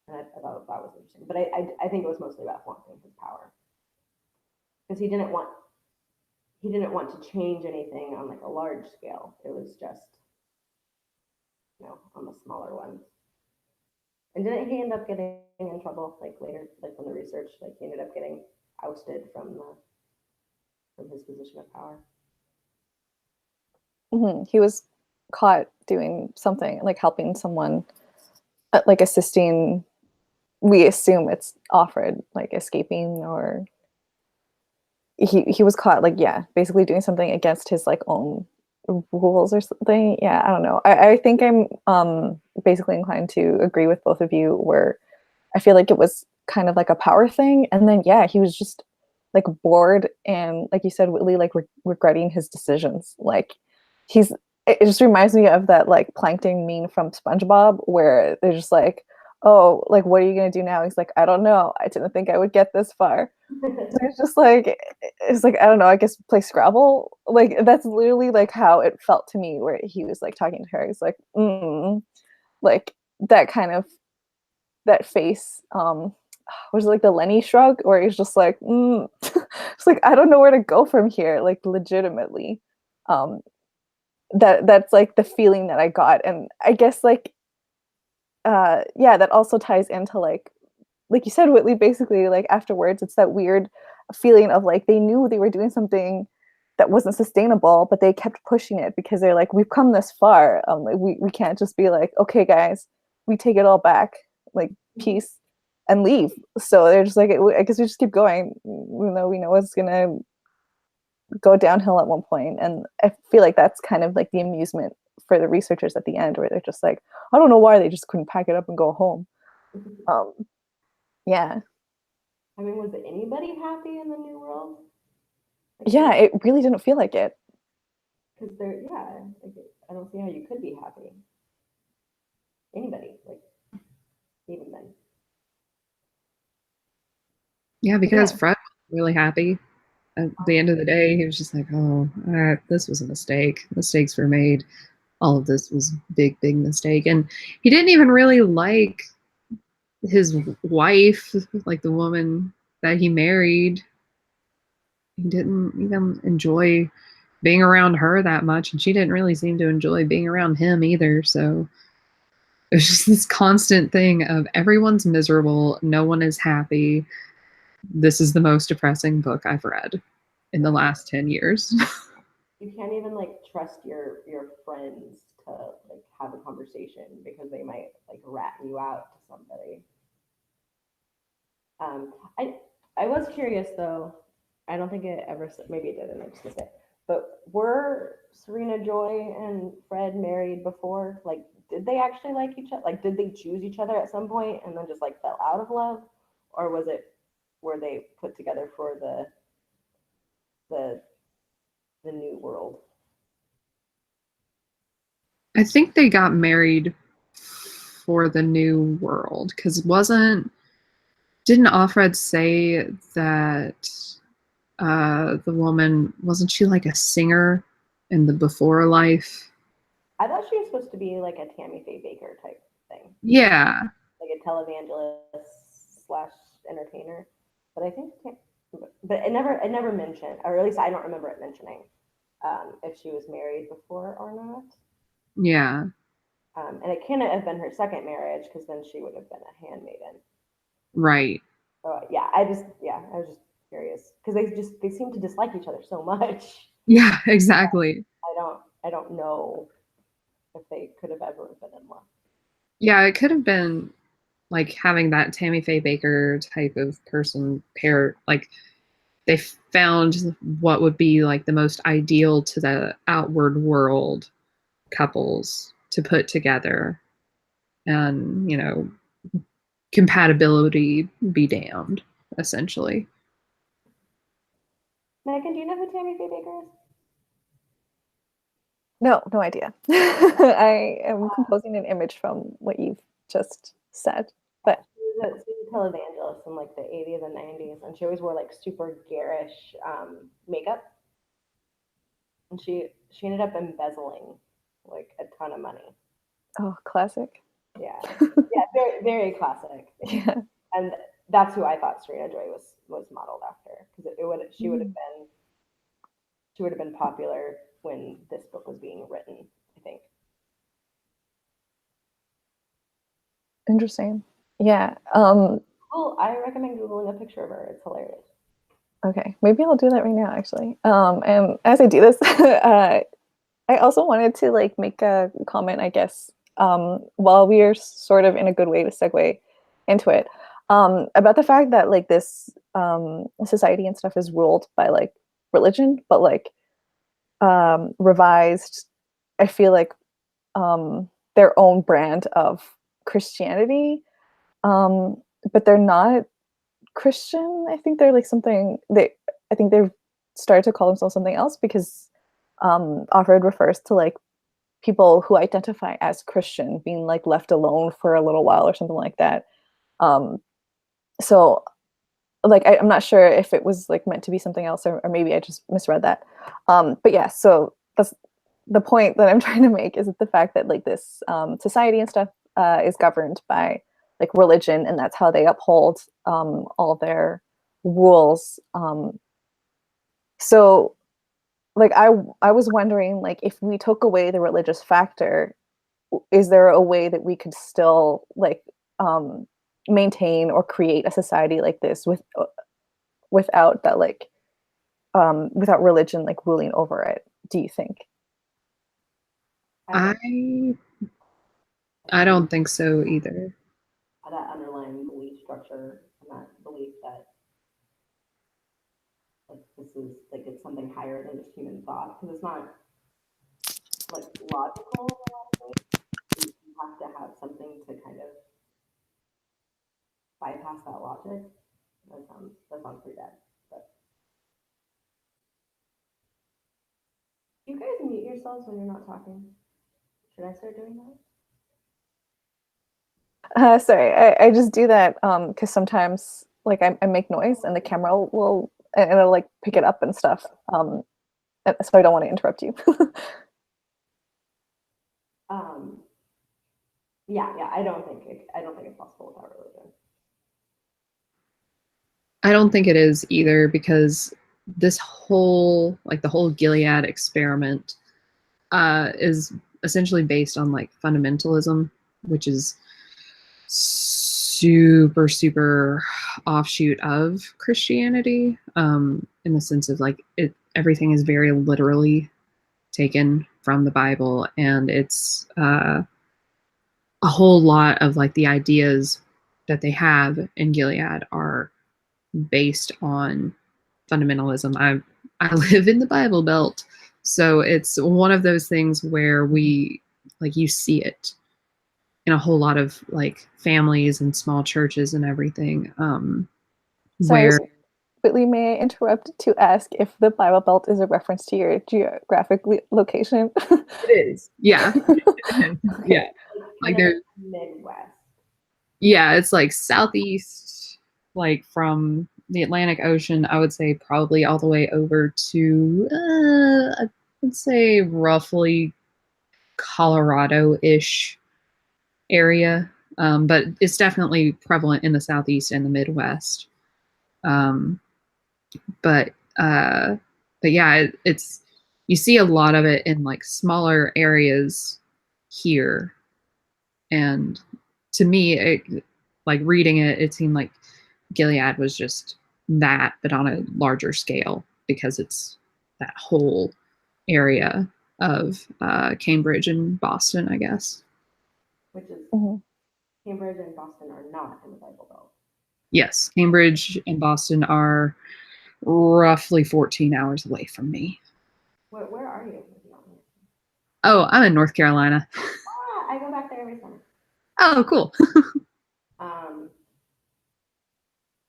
And I thought that was interesting. But I think it was mostly about flaunting his power because he didn't want to change anything on like a large scale. It was just, on the smaller ones. And didn't he end up getting in trouble like later, like from the research? Like he ended up getting ousted from his position of power. He was caught doing something like helping someone, like assisting. We assume it's Offred, like escaping, or he was caught, like, yeah, basically doing something against his like own rules or something. Yeah, I don't know. I think I'm basically inclined to agree with both of you, where I feel like it was kind of like a power thing, and then yeah, he was just like bored and, like you said, Whitley, like regretting his decisions. Like he's it just reminds me of that like plankton meme from SpongeBob where they're just like, oh, like what are you gonna do now? He's like, I don't know. I didn't think I would get this far. So it's like, I don't know, I guess play Scrabble. Like that's literally like how it felt to me, where he was like talking to her. He's like, like that kind of that face. Was it like the Lenny shrug, where he's just like, it's like I don't know where to go from here. Like legitimately, that's like the feeling that I got, and I guess like, yeah, that also ties into like you said, Whitley, basically, like afterwards, it's that weird feeling of like they knew they were doing something that wasn't sustainable, but they kept pushing it because they're like, we've come this far. Like we can't just be like, okay, guys, we take it all back, like peace, and leave. So they're just like, I guess we just keep going, even though we know it's gonna go downhill at one point. And I feel like that's kind of like the amusement for the researchers at the end, where they're just like, I don't know why they just couldn't pack it up and go home. Um, yeah. I mean, was anybody happy in the new world? Like, yeah, it really didn't feel like it. Because like, I don't see how you could be happy. Anybody, like, even then. Yeah, because Fred was really happy. At the end of the day, he was just like, oh, this was a mistake. Mistakes were made. All of this was a big, big mistake. And he didn't even really like his wife, like the woman that he married. He didn't even enjoy being around her that much, and she didn't really seem to enjoy being around him either. So it was just this constant thing of everyone's miserable, no one is happy. This is the most depressing book I've read in the last 10 years. You can't even like trust your friends to like have a conversation because they might like rat you out to somebody. I was curious though. I don't think it ever, maybe it did, and I just missed it. But were Serena Joy and Fred married before? Like, did they actually like each other? Like, did they choose each other at some point and then just like fell out of love, or were they put together for the new world? I think they got married for the new world because didn't Offred say that the woman, wasn't she like a singer in the before life? I thought she was supposed to be like a Tammy Faye Baker type thing. Yeah. Like a televangelist slash entertainer. But I think, but it never mentioned, or at least I don't remember it mentioning if she was married before or not. Yeah. And it couldn't have been her second marriage because then she would have been a handmaiden. Right. So yeah, I was just curious because they seem to dislike each other so much. Yeah, exactly. I don't know if they could have ever been in love. Yeah, it could have been like having that Tammy Faye Baker type of person pair. Like they found what would be like the most ideal to the outward world couples to put together, and compatibility be damned, essentially. Megan, do you know who Tammy Faye Baker is? No idea. I am composing an image from what you've just said. But She was a televangelist in like the 80s and 90s, and she always wore like super garish makeup. And she ended up embezzling like a ton of money. oh, classic. Yeah, yeah, very very classic. Yeah. And that's who I thought Serena Joy was modeled after, because she would have been popular when this book was being written, I think. Interesting. Yeah. Well, I recommend googling a picture of her. It's hilarious. Okay, maybe I'll do that right now, actually. And as I do this, I also wanted to like make a comment, I guess, while we are sort of in a good way to segue into it, about the fact that like this society and stuff is ruled by like religion, but like revised, I feel like their own brand of Christianity, but they're not Christian. I think they're like something they. I think they've started to call themselves something else because Offred refers to like people who identify as Christian being like left alone for a little while or something like that. Um, so like I'm not sure if it was like meant to be something else or maybe I just misread that. But yeah, so that's the point that I'm trying to make is the fact that like this society and stuff is governed by like religion and that's how they uphold all their rules. So like I was wondering like if we took away the religious factor, is there a way that we could still like maintain or create a society like this without that like without religion like ruling over it, do you think? I I don't think so either. that underlying belief structure and that belief that like this is like it's something higher than just human thought, because it's not like logical in a lot of ways. You have to have something to kind of bypass that logic. That sounds pretty bad. But you guys mute yourselves when you're not talking. Should I start doing that? Sorry, I just do that because sometimes like I make noise and the camera will and it'll like pick it up and stuff. So I don't want to interrupt you. Um, yeah. I don't think it's possible without religion. I don't think it is either because this whole like the whole Gilead experiment is essentially based on like fundamentalism, which is super offshoot of Christianity, in the sense of like everything is very literally taken from the Bible, and it's a whole lot of like the ideas that they have in Gilead are based on fundamentalism. I live in the Bible Belt, so it's one of those things where we like you see it in a whole lot of like families and small churches and everything. Sorry, Where Whitley, may I interrupt to ask if the Bible Belt is a reference to your geographic location? it is, yeah, Okay. yeah, Kind like of there's Midwest. yeah, it's like southeast, like from the Atlantic Ocean, I would say probably all the way over to, I would say roughly Colorado-ish area. But it's definitely prevalent in the southeast and the Midwest. Um, but but yeah, it's you see a lot of it in like smaller areas here, and to me, like reading it, it seemed like Gilead was just that, but on a larger scale because it's that whole area of Cambridge and Boston, I guess. Which is Mhm. Cambridge and Boston are not in the Bible Belt. Yes, Cambridge and Boston are roughly 14 hours away from me. Where are you? Oh, I'm in North Carolina. I go back there every summer. Oh, cool. Um,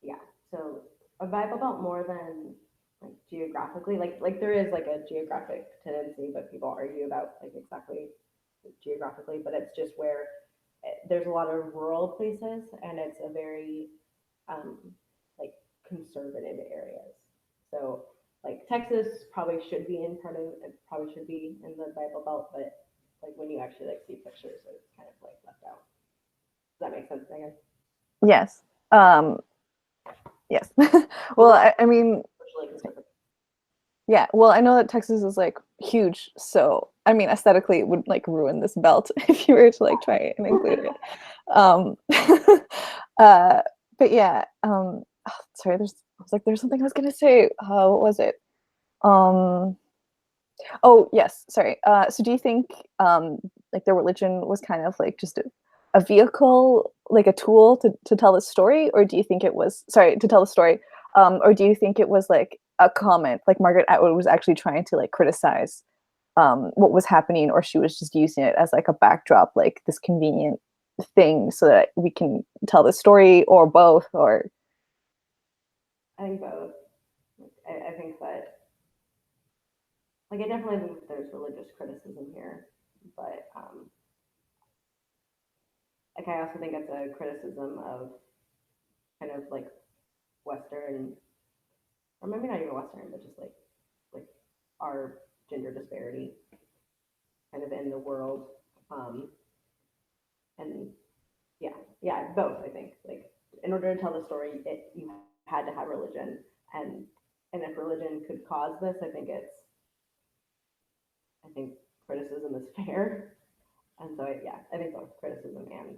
yeah. So a Bible Belt more than like geographically, like there is like a geographic tendency, but people argue about like exactly geographically, but it's just where there's a lot of rural places and it's a very um, like conservative areas. So like Texas probably should be in the Bible Belt, but like when you actually like see pictures, it's kind of like left out. that make sense, Megan? Yes. Yes. Well, I mean, yeah. Well, I know that Texas is like huge, so I mean, aesthetically, it would like ruin this belt if you were to like try and include it. Um, uh, but yeah. Sorry. There's something I was gonna say. What was it? Um, oh yes. Sorry. So do you think like the religion was kind of like just a vehicle, like a tool to tell the story, or do you think it was to tell the story, or do you think it was like a comment, like Margaret Atwood was actually trying to like criticize what was happening, or she was just using it as like a backdrop, like this convenient thing so that we can tell the story, or both, or I think both. I think that, like, I definitely think that there's religious criticism here, but like, I also think it's a criticism of kind of like Western, or maybe not even Western, but just like our gender disparity kind of in the world. Um, and yeah, both. I think like in order to tell the story, you had to have religion, and if religion could cause this, I think criticism is fair, and so yeah, I think both criticism and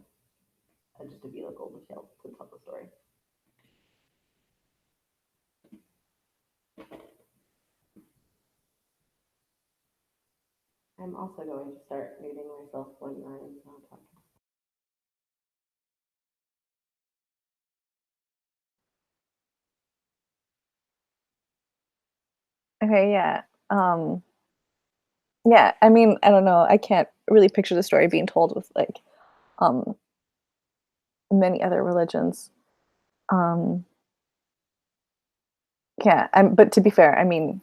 just a vehicle to tell the story. I'm also going to start muting myself when I'm not talking. okay, yeah. Yeah, I mean, I don't know. I can't really picture the story being told with like um many other religions. Um yeah, but to be fair, I mean,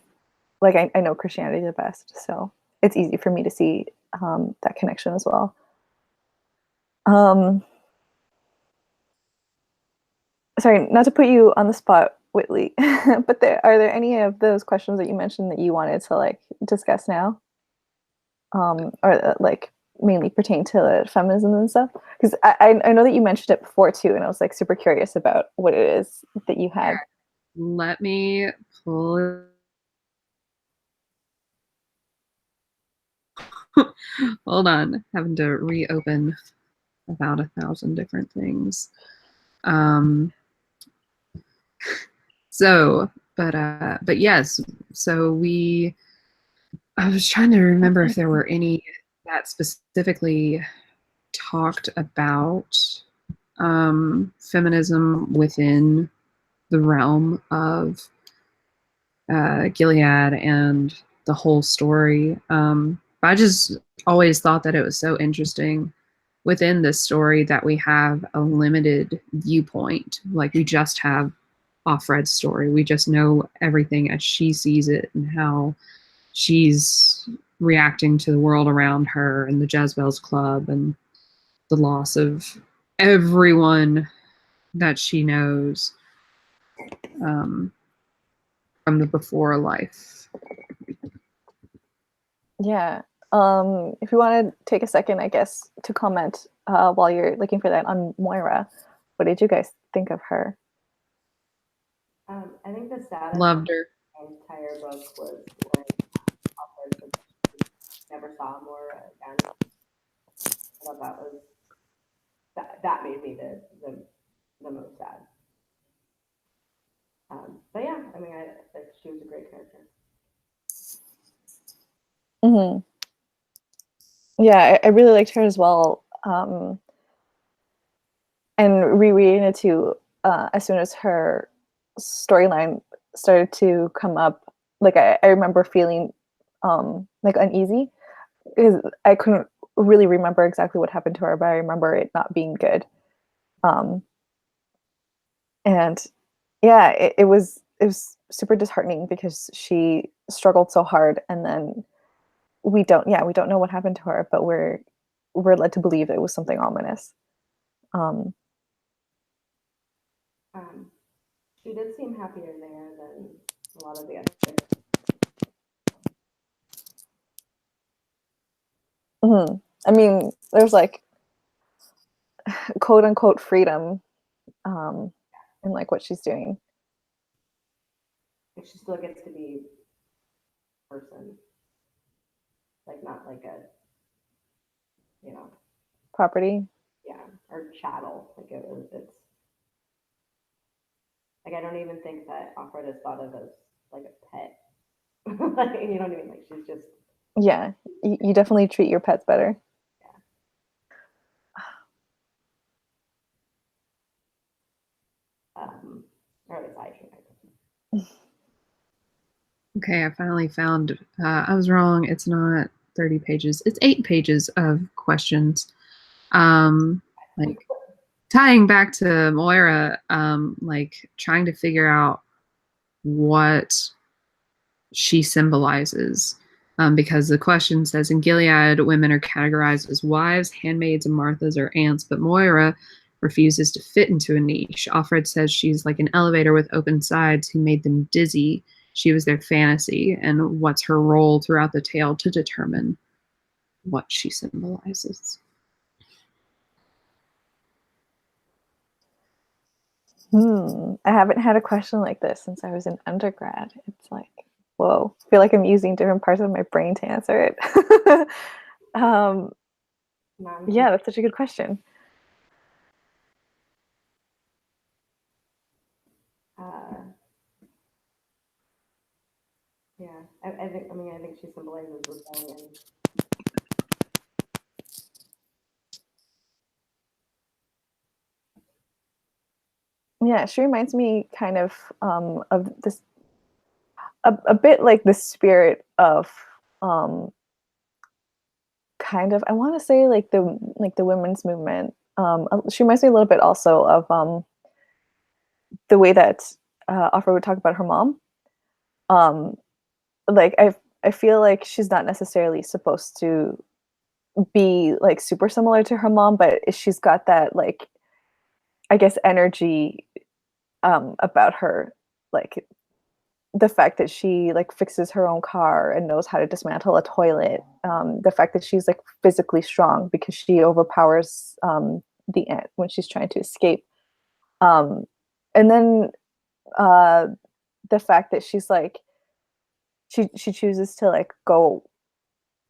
like I know Christianity the best, so it's easy for me to see that connection as well. Um Sorry, not to put you on the spot, Whitley, but are there any of those questions that you mentioned that you wanted to like discuss now? Or like mainly pertain to feminism and stuff? Because I know that you mentioned it before too, and I was like super curious about what it is that you had. Let me pull it. Hold on, having to reopen about 1,000 different things. But yes, so I was trying to remember if there were any that specifically talked about feminism within the realm of Gilead and the whole story. I just always thought that it was so interesting within this story that we have a limited viewpoint. Like we just have Offred's story. We just know everything as she sees it and how she's reacting to the world around her and the Jezebel's Club and the loss of everyone that she knows from the before life. Yeah. If you want to take a second, I guess, to comment while you're looking for that on Moira, what did you guys think of her? I think the saddest Loved her. entire book was when author said never saw Laura again. I thought that was that made me the most sad. But yeah, I mean, she was a great character. Mm-hmm. Yeah, I really liked her as well. And rereading it too, as soon as her storyline started to come up, like I remember feeling like uneasy because I couldn't really remember exactly what happened to her, but I remember it not being good. Um, and yeah, it was super disheartening because she struggled so hard, and then we don't know what happened to her, but we're led to believe it was something ominous. Um, She did seem happier there than a lot of the others. mhm. I mean, there's like quote unquote freedom in like what she's doing. Like she still gets to be a person, like not like a, you know, Property. yeah, or chattel. Like it's like I don't even think that Awkward is thought of as like a pet. Like, you know what I mean? Like she's just Yeah, you definitely treat your pets better. or at least I treat my pets. Okay, I finally found, I was wrong. It's not 30 pages. It's 8 pages of questions. Like tying back to Moira, like trying to figure out what she symbolizes. Because the question says in Gilead, women are categorized as wives, handmaids, and Marthas or aunts, but Moira refuses to fit into a niche. Offred says she's like an elevator with open sides who made them dizzy. She was their fantasy, and what's her role throughout the tale to determine what she symbolizes. I haven't had a question like this since I was in undergrad. It's like, whoa, I feel like I'm using different parts of my brain to answer it. Yeah, that's such a good question. Yeah, I think. I mean, I think she symbolizes rebellion. Yeah, she reminds me kind of this a bit like the spirit of kind of, I want to say like the women's movement. She reminds me a little bit also of the way that Ofra would talk about her mom. Like I feel like she's not necessarily supposed to be like super similar to her mom, but she's got that like, I guess, energy about her, like the fact that she like fixes her own car and knows how to dismantle a toilet, the fact that she's like physically strong because she overpowers the ant when she's trying to escape, and then uh, the fact that she's like she chooses to like go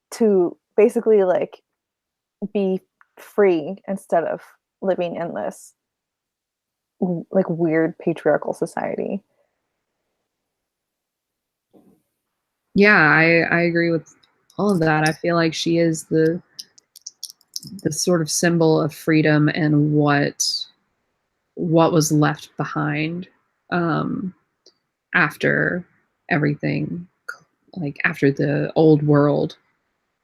to basically like be free instead of living in this like weird patriarchal society. Yeah, I agree with all of that. I feel like she is the sort of symbol of freedom and what was left behind after everything, like after the old world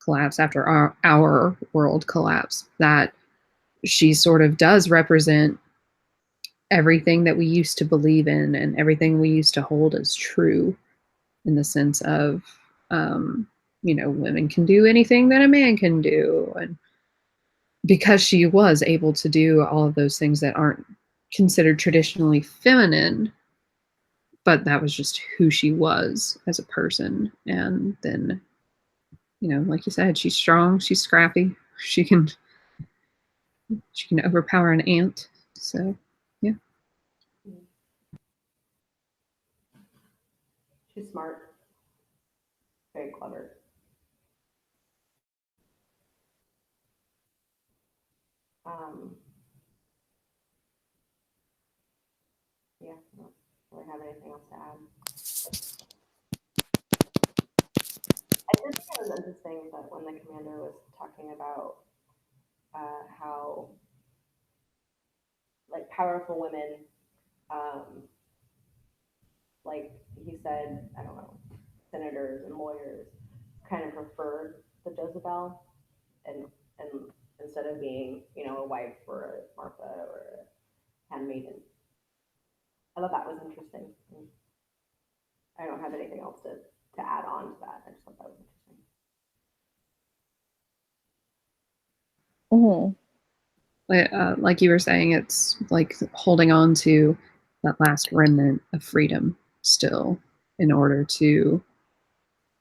collapsed, after our world collapsed, that she sort of does represent everything that we used to believe in and everything we used to hold as true, in the sense of women can do anything that a man can do, and because she was able to do all of those things that aren't considered traditionally feminine, but that was just who she was as a person. And then, like you said, she's strong, she's scrappy, she can overpower an ant. So yeah. She's smart, very clever. Yeah, I don't really have anything else to add. I did think it was interesting that when the commander was talking about how like powerful women, um, like he said, I don't know, senators and lawyers kind of preferred the Jezebel, and instead of being, a wife or a Martha or a handmaiden. I thought that was interesting. I don't have anything else to add on to that. I just thought that was interesting. Like you were saying, it's like holding on to that last remnant of freedom still, in order to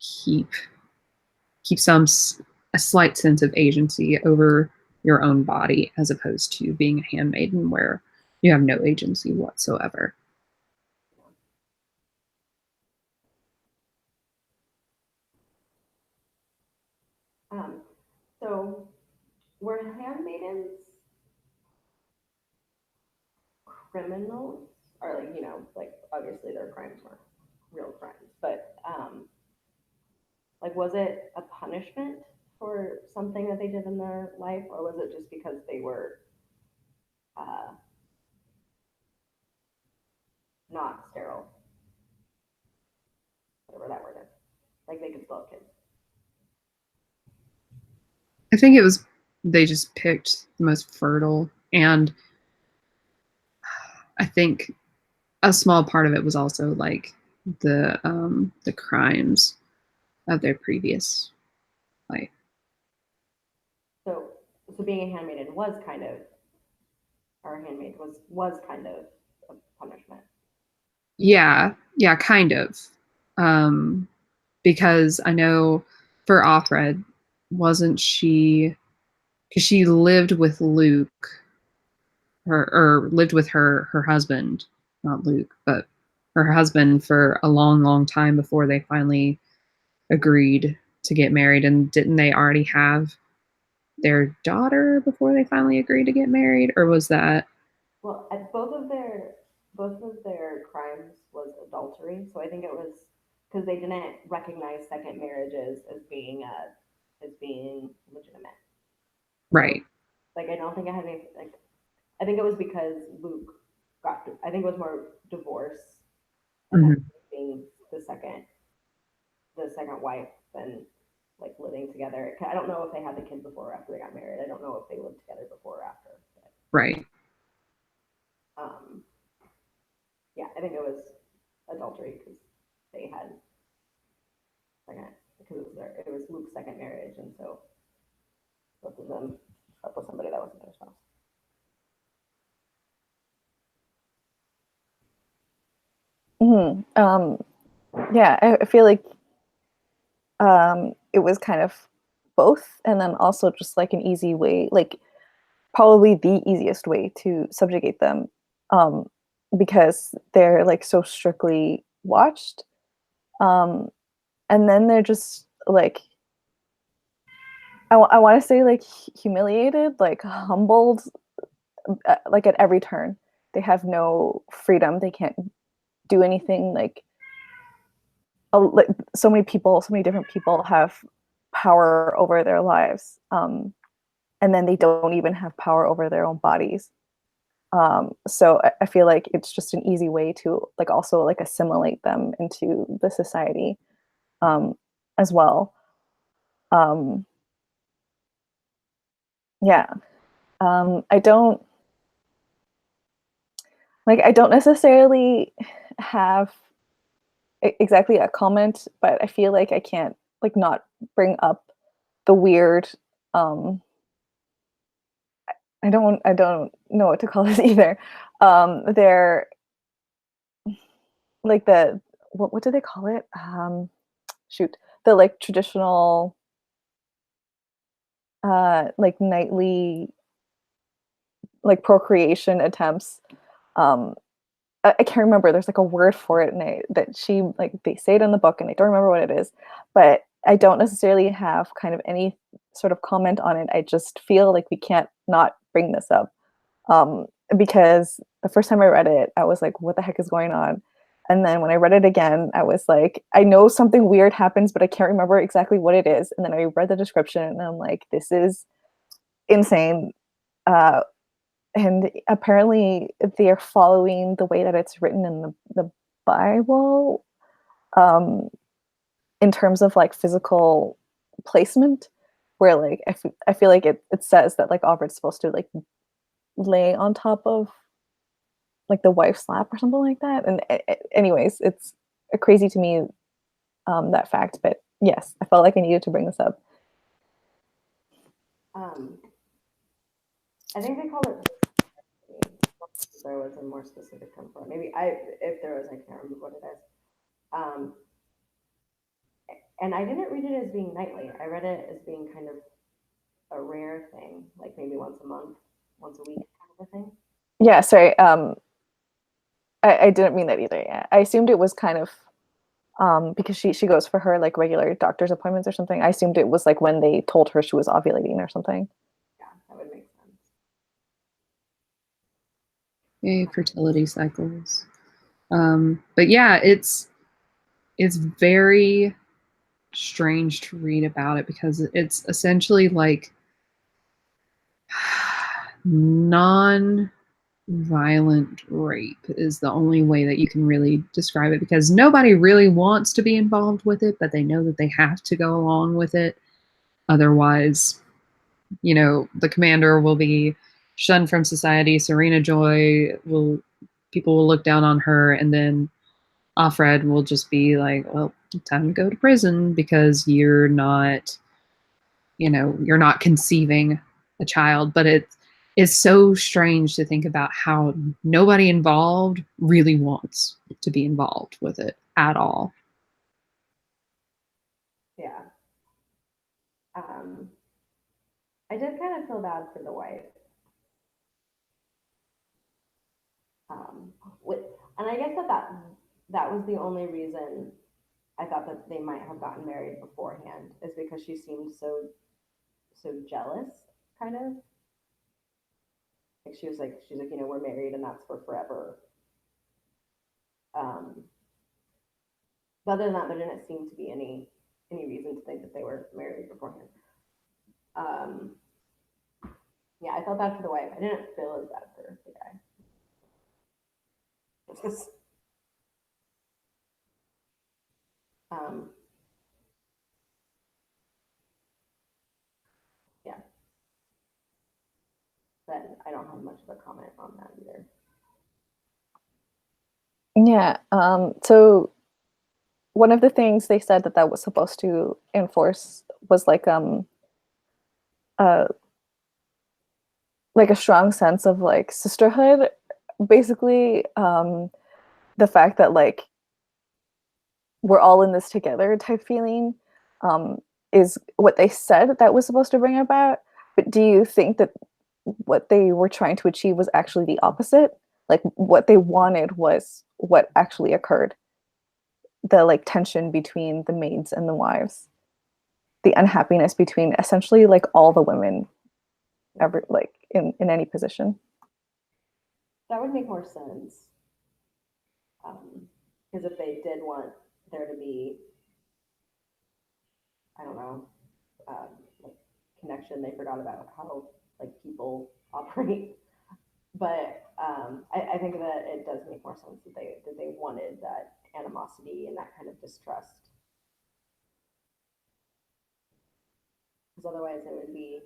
keep a slight sense of agency over your own body, as opposed to being a handmaiden where you have no agency whatsoever. So were handmaidens criminals? Or like, you know, like obviously their crimes were real crimes, but like was it a punishment for something that they did in their life, or was it just because they were uh, not sterile, whatever that word is? Like they could still have kids. I think it was they just picked the most fertile, and I think a small part of it was also like the crimes of their previous life. So so being a handmaiden was kind of, or a handmaid was kind of a punishment. Yeah, yeah, kind of. Um, because I know for Offred, wasn't she? Because she lived with Luke, or lived with her husband, not Luke, but her husband for a long, long time before they finally agreed to get married. And didn't they already have their daughter before they finally agreed to get married, or was that? Well, at both of their crimes was adultery. So I think it was because they didn't recognize second marriages as being legitimate. So Right? like I don't think I had any like I think it was because Luke I think it was more divorce and then Mm-hmm. being the second wife than like living together. I don't know if they had the kid before or after they got married. I don't know if they lived together before or after. Right. But, yeah, I think it was adultery because they had second because it was Luke's second marriage, and so both of them slept with somebody that wasn't their spouse. Yeah, I feel like it was kind of both, and then also just like an easy way, like probably the easiest way to subjugate them, um, because they're like so strictly watched, um, and then they're just like I want to say like humiliated, like humbled, like at every turn. They have no freedom. They can't do anything. Like so many people, so many different people have power over their lives, and then they don't even have power over their own bodies. So I feel like it's just an easy way to like also like assimilate them into the society, um, as well. Um, yeah, I don't I don't necessarily have exactly a comment, but I feel like I can't like not bring up the weird. Um, I don't know what to call this either. They're like the what do they call it? Shoot, the like traditional like nightly like procreation attempts. Um, I can't remember. There's like a word for it, and that she like they say it in the book, and I don't remember what it is. But I don't necessarily have kind of any sort of comment on it. I just feel like we can't not bring this up, um, because the first time I read it, I was like, "What the heck is going on?" And then when I read it again, I was like, "I know something weird happens, but I can't remember exactly what it is." And then I read the description, and I'm like, "This is insane." Uh, and apparently they are following the way that it's written in the Bible, um, in terms of like physical placement, where like I feel like it says that like Aubrey's supposed to like lay on top of like the wife's lap or something like that. And anyways, it's crazy to me, that fact. But yes, I felt like I needed to bring this up. Um, I think they called it. There was a more specific term for it. Maybe if there was, I can't remember what it is. Um, and I didn't read it as being nightly. I read it as being kind of a rare thing, like maybe once a month, once a week kind of a thing. Yeah, sorry. I didn't mean that either. Yeah. I assumed it was kind of because she goes for her like regular doctor's appointments or something. I assumed it was like when they told her she was ovulating or something. Yeah, that would make sense. Yay, fertility cycles. But yeah, it's very strange to read about it because it's essentially like non-violent rape is the only way that you can really describe it, because nobody really wants to be involved with it, but they know that they have to go along with it. Otherwise, the commander will be shunned from society. Serena Joy people will look down on her, and then Offred will just be like, well, time to go to prison because you're not conceiving a child. But it's so strange to think about how nobody involved really wants to be involved with it at all. Yeah. I did kind of feel bad for the wife. With, and I guess that was the only reason I thought that they might have gotten married beforehand, is because she seemed so jealous, kind of. Like she's like, we're married and that's for forever. But other than that, there didn't seem to be any reason to think that they were married beforehand. Yeah, I felt bad for the wife. I didn't feel as bad for the guy. Um, yeah, but I don't have much of a comment on that either. Yeah. So one of the things they said that was supposed to enforce was uh like a strong sense of like sisterhood, basically. The fact that like we're all in this together type feeling um, is what they said that was supposed to bring about. But do you think that what they were trying to achieve was actually the opposite? Like what they wanted was what actually occurred. The like tension between the maids and the wives, the unhappiness between essentially like all the women ever like in any position. That would make more sense. Because if they did want there to be, I don't know, like connection, they forgot about how like people operate. But I think that it does make more sense that they wanted that animosity and that kind of distrust, because otherwise it would be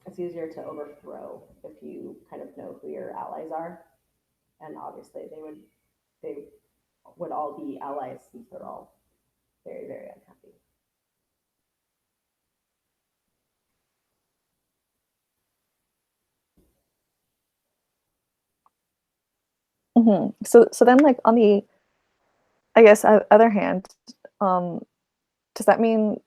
it's easier to overthrow if you kind of know who your allies are, and obviously they would all be allies since they're all very, very unhappy. So then like on the I guess other hand, um, does that mean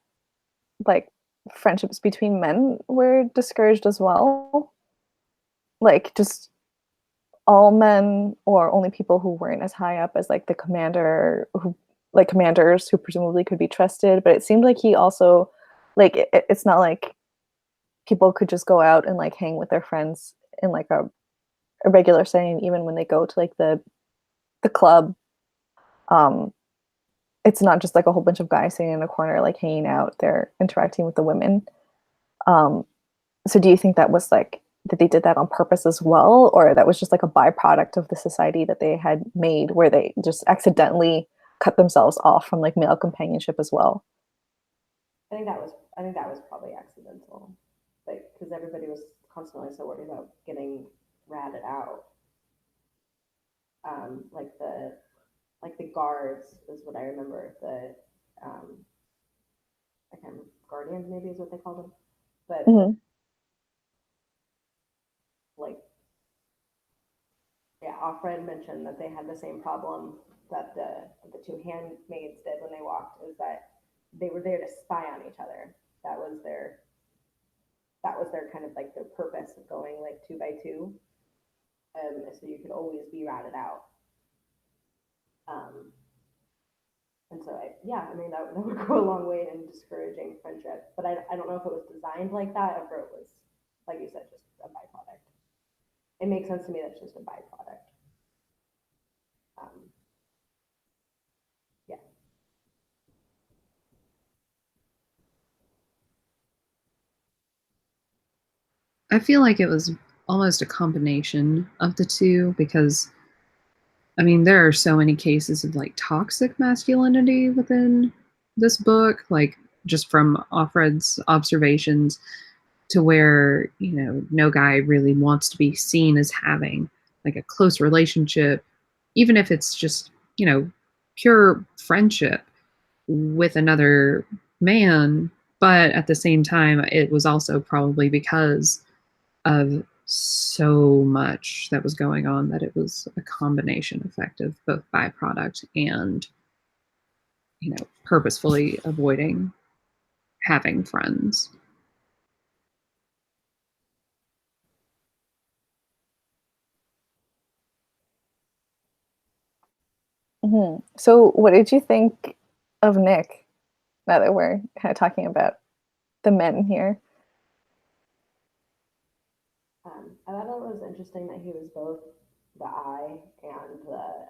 like friendships between men were discouraged as well? Like just all men or only people who weren't as high up as like the commander who like commanders who presumably could be trusted, but it seemed like he also like it's not like people could just go out and like hang with their friends in like a regular setting even when they go to like the club. um it's not just like a whole bunch of guys sitting in a corner like hanging out, they're interacting with the women. um so do you think that was like that they did that on purpose as well, or that was just like a byproduct of the society that they had made where they just accidentally cut themselves off from like male companionship as well? I think that was probably accidental, like because everybody was constantly so worried about getting ratted out. Like the guards is what I remember. The I can't remember, guardians maybe is what they called them, but Mm-hmm. like yeah, Offred mentioned that they had the same problem that the two handmaids did when they walked, is that they were there to spy on each other. That was their kind of like their purpose of going like 2 by 2. So you could always be routed out. Um, and so I mean that would go a long way in discouraging friendship. But I don't know if it was designed like that or if it was, like you said, just a byproduct. It makes sense to me that it's just a byproduct. Um, yeah. I feel like it was almost a combination of the two because I mean there are so many cases of like toxic masculinity within this book, like just from Offred's observations to where, you know, no guy really wants to be seen as having like a close relationship, even if it's just, you know, pure friendship with another man. But at the same time, it was also probably because of so much that was going on that it was a combination effect of both byproduct and, you know, purposefully avoiding having friends. So, what did you think of Nick? Now that we're kind of talking about the men here. I thought it was interesting that he was both the eye and the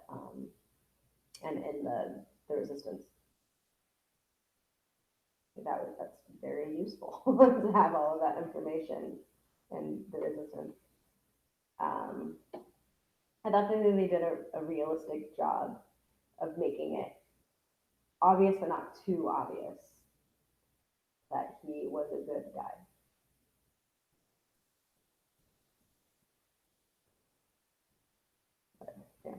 and in the resistance. That's very useful to have all of that information in the resistance. Um, I thought that they did a realistic job of making it obvious but not too obvious that he was a good guy. But, yeah.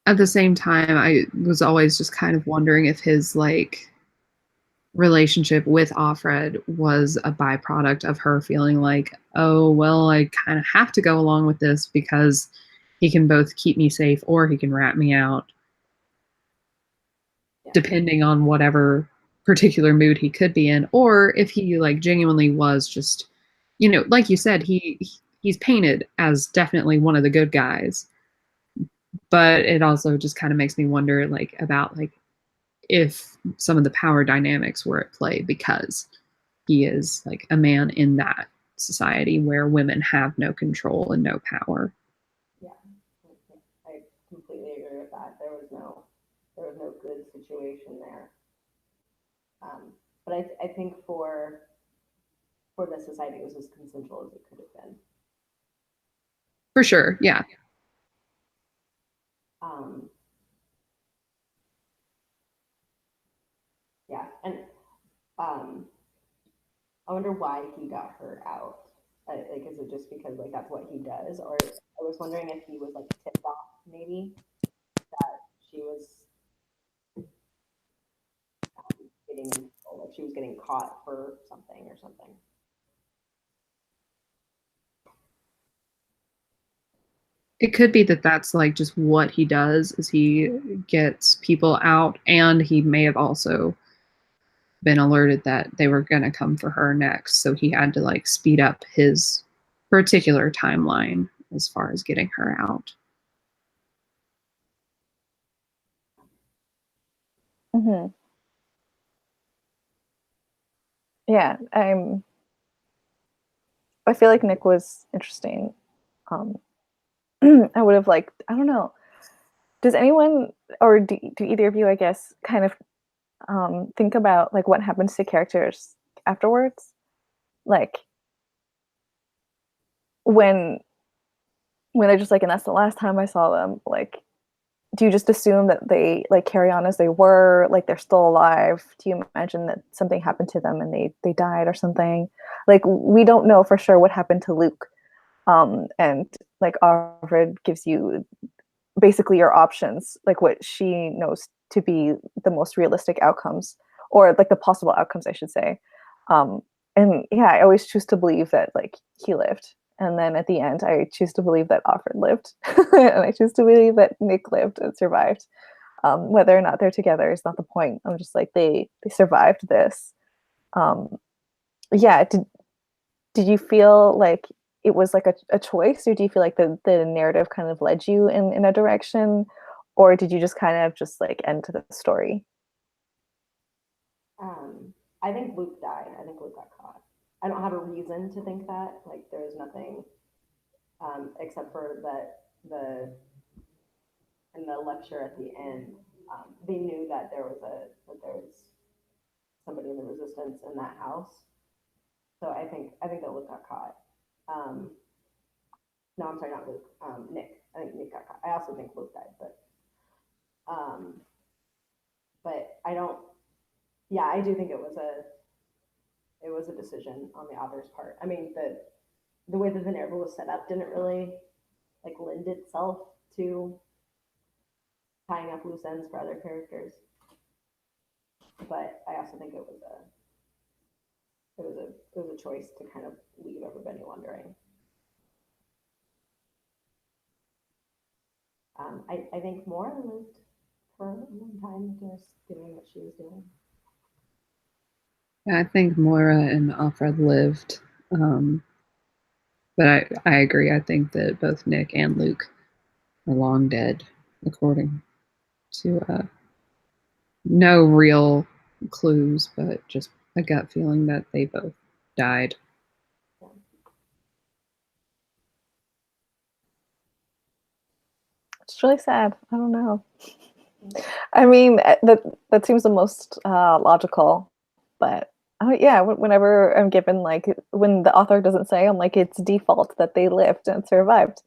At the same time, I was always just kind of wondering if his like relationship with Offred was a byproduct of her feeling like, oh, well, I kind of have to go along with this because he can both keep me safe or he can rat me out, depending on whatever particular mood he could be in, or if he like genuinely was just, you know, like you said, he's painted as definitely one of the good guys, but it also just kind of makes me wonder like about like if some of the power dynamics were at play because he is like a man in that society where women have no control and no power. Yeah, I completely agree with that. There was no good situation there. But I think for the society, it was as consensual as it could have been. For sure, yeah. Um, yeah, and I wonder why he got her out. Like, is it just because like that's what he does, or I was wondering if he was like tipped off maybe that she was getting in trouble, like she was getting caught for something or something. It could be that that's like just what he does is he gets people out, and he may have also been alerted that they were going to come for her next, so he had to like speed up his particular timeline as far as getting her out. Mm-hmm. Yeah, I feel like Nick was interesting. Um, I would have liked, I don't know. Does anyone, or do either of you, I guess, kind of think about like what happens to characters afterwards? Like when they're just like, and that's the last time I saw them, like, do you just assume that they like carry on as they were, like they're still alive? Do you imagine that something happened to them and they died or something? Like we don't know for sure what happened to Luke. And like Alfred gives you basically your options, like what she knows to be the most realistic outcomes, or like the possible outcomes, I should say. Um, and yeah, I always choose to believe that like he lived. And then at the end, I choose to believe that Alfred lived, and I choose to believe that Nick lived and survived. Whether or not they're together is not the point. I'm just like they survived this. Um, yeah. Did you feel like it was like a choice, or do you feel like the narrative kind of led you in a direction, or did you just kind of just like end to the story? I think Luke died. I think Luke got caught. I don't have a reason to think that. Like there's nothing except for that the in the lecture at the end, they knew that there was somebody in the resistance in that house. So I think that Luke got caught. Um, no, I'm sorry, not Luke. Nick. I think Nick got caught. I also think Luke died, um, but I don't. Yeah, I do think it was a decision on the author's part. I mean, the way that the narrative was set up didn't really like lend itself to tying up loose ends for other characters. But I also think it was a choice to kind of leave everybody wondering. I think Maura lived for a long time just doing what she was doing. I think Moira and Alfred lived, but I agree. I think that both Nick and Luke are long dead, according to no real clues, but just a gut feeling that they both died. Yeah. It's really sad. I don't know. I mean, that seems the most logical, but yeah, whenever I'm given like when the author doesn't say, I'm like it's default that they lived and survived.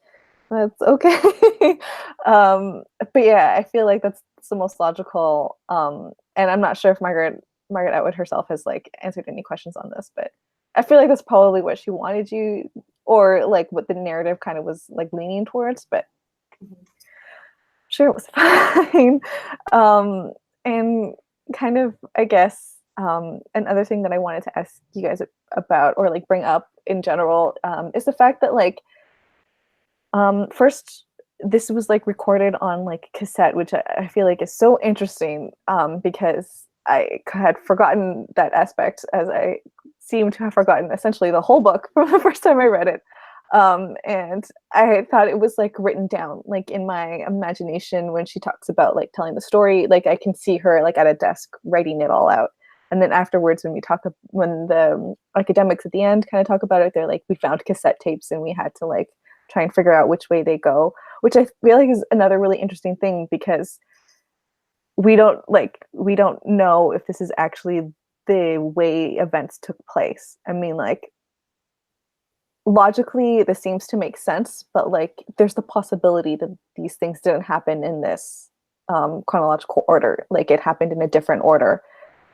That's okay. But yeah, I feel like that's the most logical. And I'm not sure if Margaret Atwood herself has like answered any questions on this, but I feel like that's probably what she wanted you, or like what the narrative kind of was like leaning towards. But sure, it was fine. And kind of, I guess, another thing that I wanted to ask you guys about, or like bring up in general, is the fact that like first, this was like recorded on like cassette, which I feel like is so interesting, because I had forgotten that aspect, as I seem to have forgotten essentially the whole book from the first time I read it. And I thought it was like written down, like in my imagination when she talks about like telling the story, like I can see her like at a desk writing it all out. And then afterwards, when the academics at the end kind of talk about it, they're like, we found cassette tapes and we had to like try and figure out which way they go, which I feel like is another really interesting thing, because we don't know if this is actually the way events took place. I mean, like logically this seems to make sense, but like there's the possibility that these things didn't happen in this chronological order, like it happened in a different order,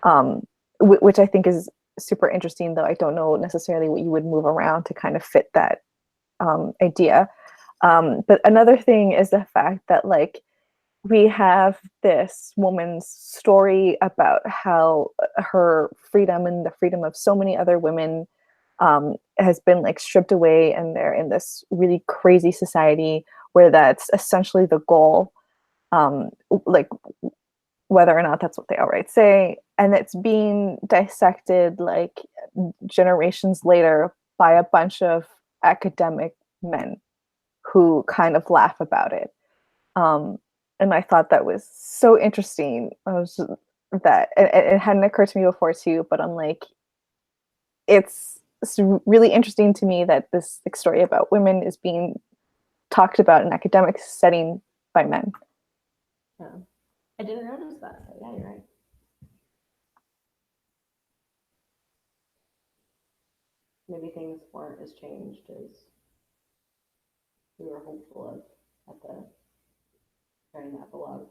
um, which I think is super interesting, though I don't know necessarily what you would move around to kind of fit that idea. But another thing is the fact that like we have this woman's story about how her freedom and the freedom of so many other women has been like stripped away, and they're in this really crazy society where that's essentially the goal, like whether or not that's what they outright say, and it's being dissected like generations later by a bunch of academic men who kind of laugh about it. Um, and I thought that was so interesting. I was that it hadn't occurred to me before too, but I'm like, it's really interesting to me that this like, story about women is being talked about in academic setting by men. Yeah. I didn't notice that, but yeah, you're right. Maybe things weren't as changed as we were hopeful of at the during the epilogue.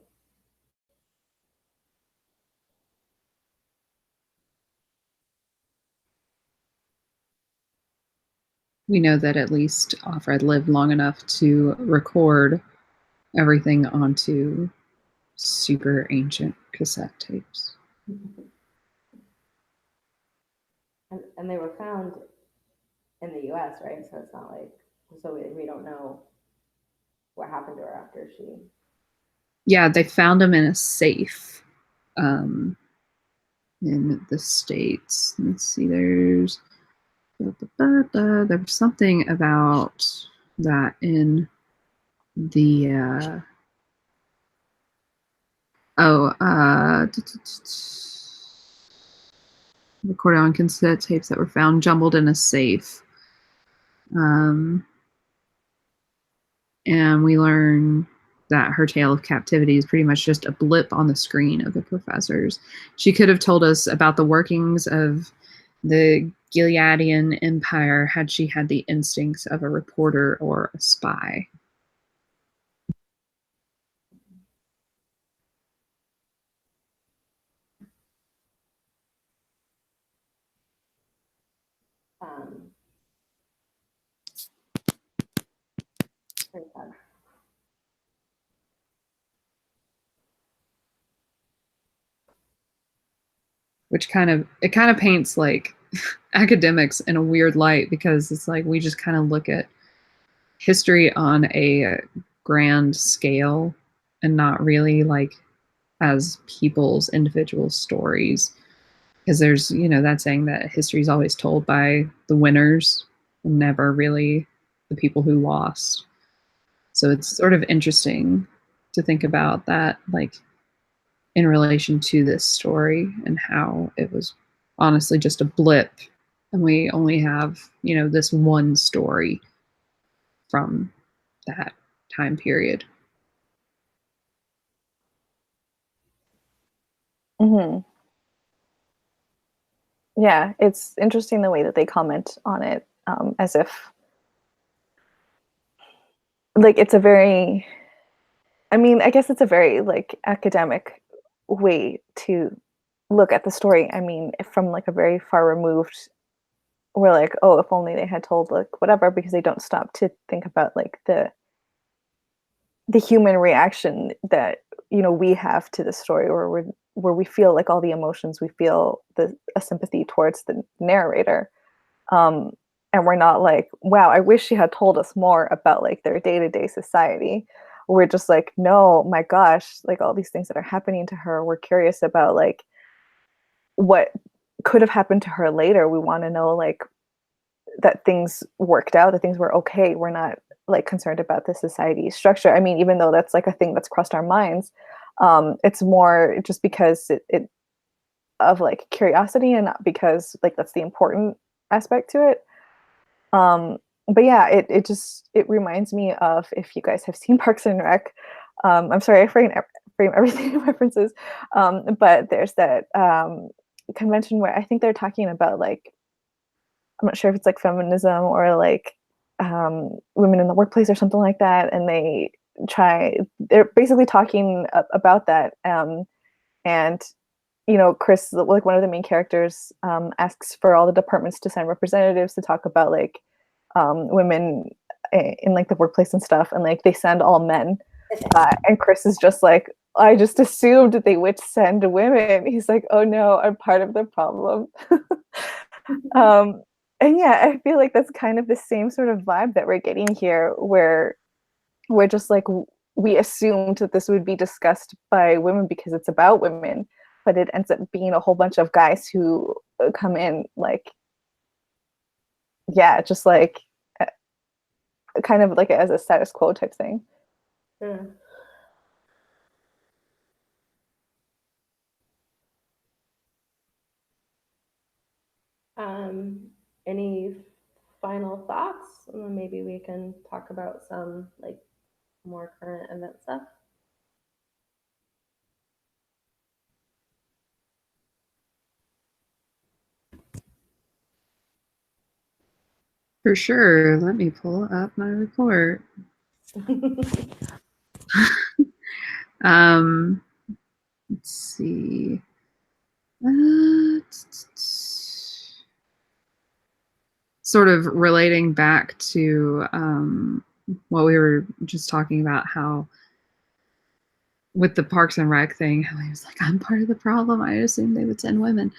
We know that at least Alfred lived long enough to record everything onto super ancient cassette tapes. And they were found in the U.S., right? So it's not like we don't know what happened to her after she Yeah, they found him in a safe in the States. Let's see, there's something about that in the recorded on cassette tapes that were found jumbled in a safe. And we learn that her tale of captivity is pretty much just a blip on the screen of the professors. She could have told us about the workings of the Gileadian Empire had she had the instincts of a reporter or a spy. Very sad. Which kind of paints like academics in a weird light, because it's like we just kind of look at history on a grand scale and not really like as people's individual stories, because there's that saying that history is always told by the winners and never really the people who lost. So it's sort of interesting to think about that, like in relation to this story and how it was honestly just a blip, and we only have this one story from that time period. Mm-hmm. Yeah, it's interesting the way that they comment on it, as if like it's a very, I mean, I guess it's a very like academic way to look at the story. I mean, from like a very far removed, we're like, oh, if only they had told like whatever, because they don't stop to think about like the human reaction that we have to the story, where we feel like all the emotions, we feel a sympathy towards the narrator, um and we're not like, wow, I wish she had told us more about like their day-to-day society. We're just like, no, my gosh, like all these things that are happening to her, we're curious about like what could have happened to her later. We want to know like that things worked out, that things were okay. We're not like concerned about the society structure. I mean, even though that's like a thing that's crossed our minds, it's more just because it of like curiosity, and not because like that's the important aspect to it. But yeah, it reminds me of, if you guys have seen Parks and Rec. I'm sorry, I frame everything in references. But there's that convention where I think they're talking about like, I'm not sure if it's like feminism or like women in the workplace or something like that, and they're basically talking about that. And Chris, like one of the main characters, asks for all the departments to send representatives to talk about like women in like the workplace and stuff, and like they send all men, and Chris is just like, I just assumed that they would send women. He's like, oh no, I'm part of the problem. um and yeah, I feel like that's kind of the same sort of vibe that we're getting here, where we're just like, we assumed that this would be discussed by women because it's about women, but it ends up being a whole bunch of guys who come in like, yeah, just like kind of like as a status quo type thing. Yeah. Any final thoughts? And then maybe we can talk about some like more current event stuff. For sure. Let me pull up my report. Let's see. Sort of relating back to what we were just talking about, how with the Parks and Rec thing, how he was like, I'm part of the problem. I assumed they would send women.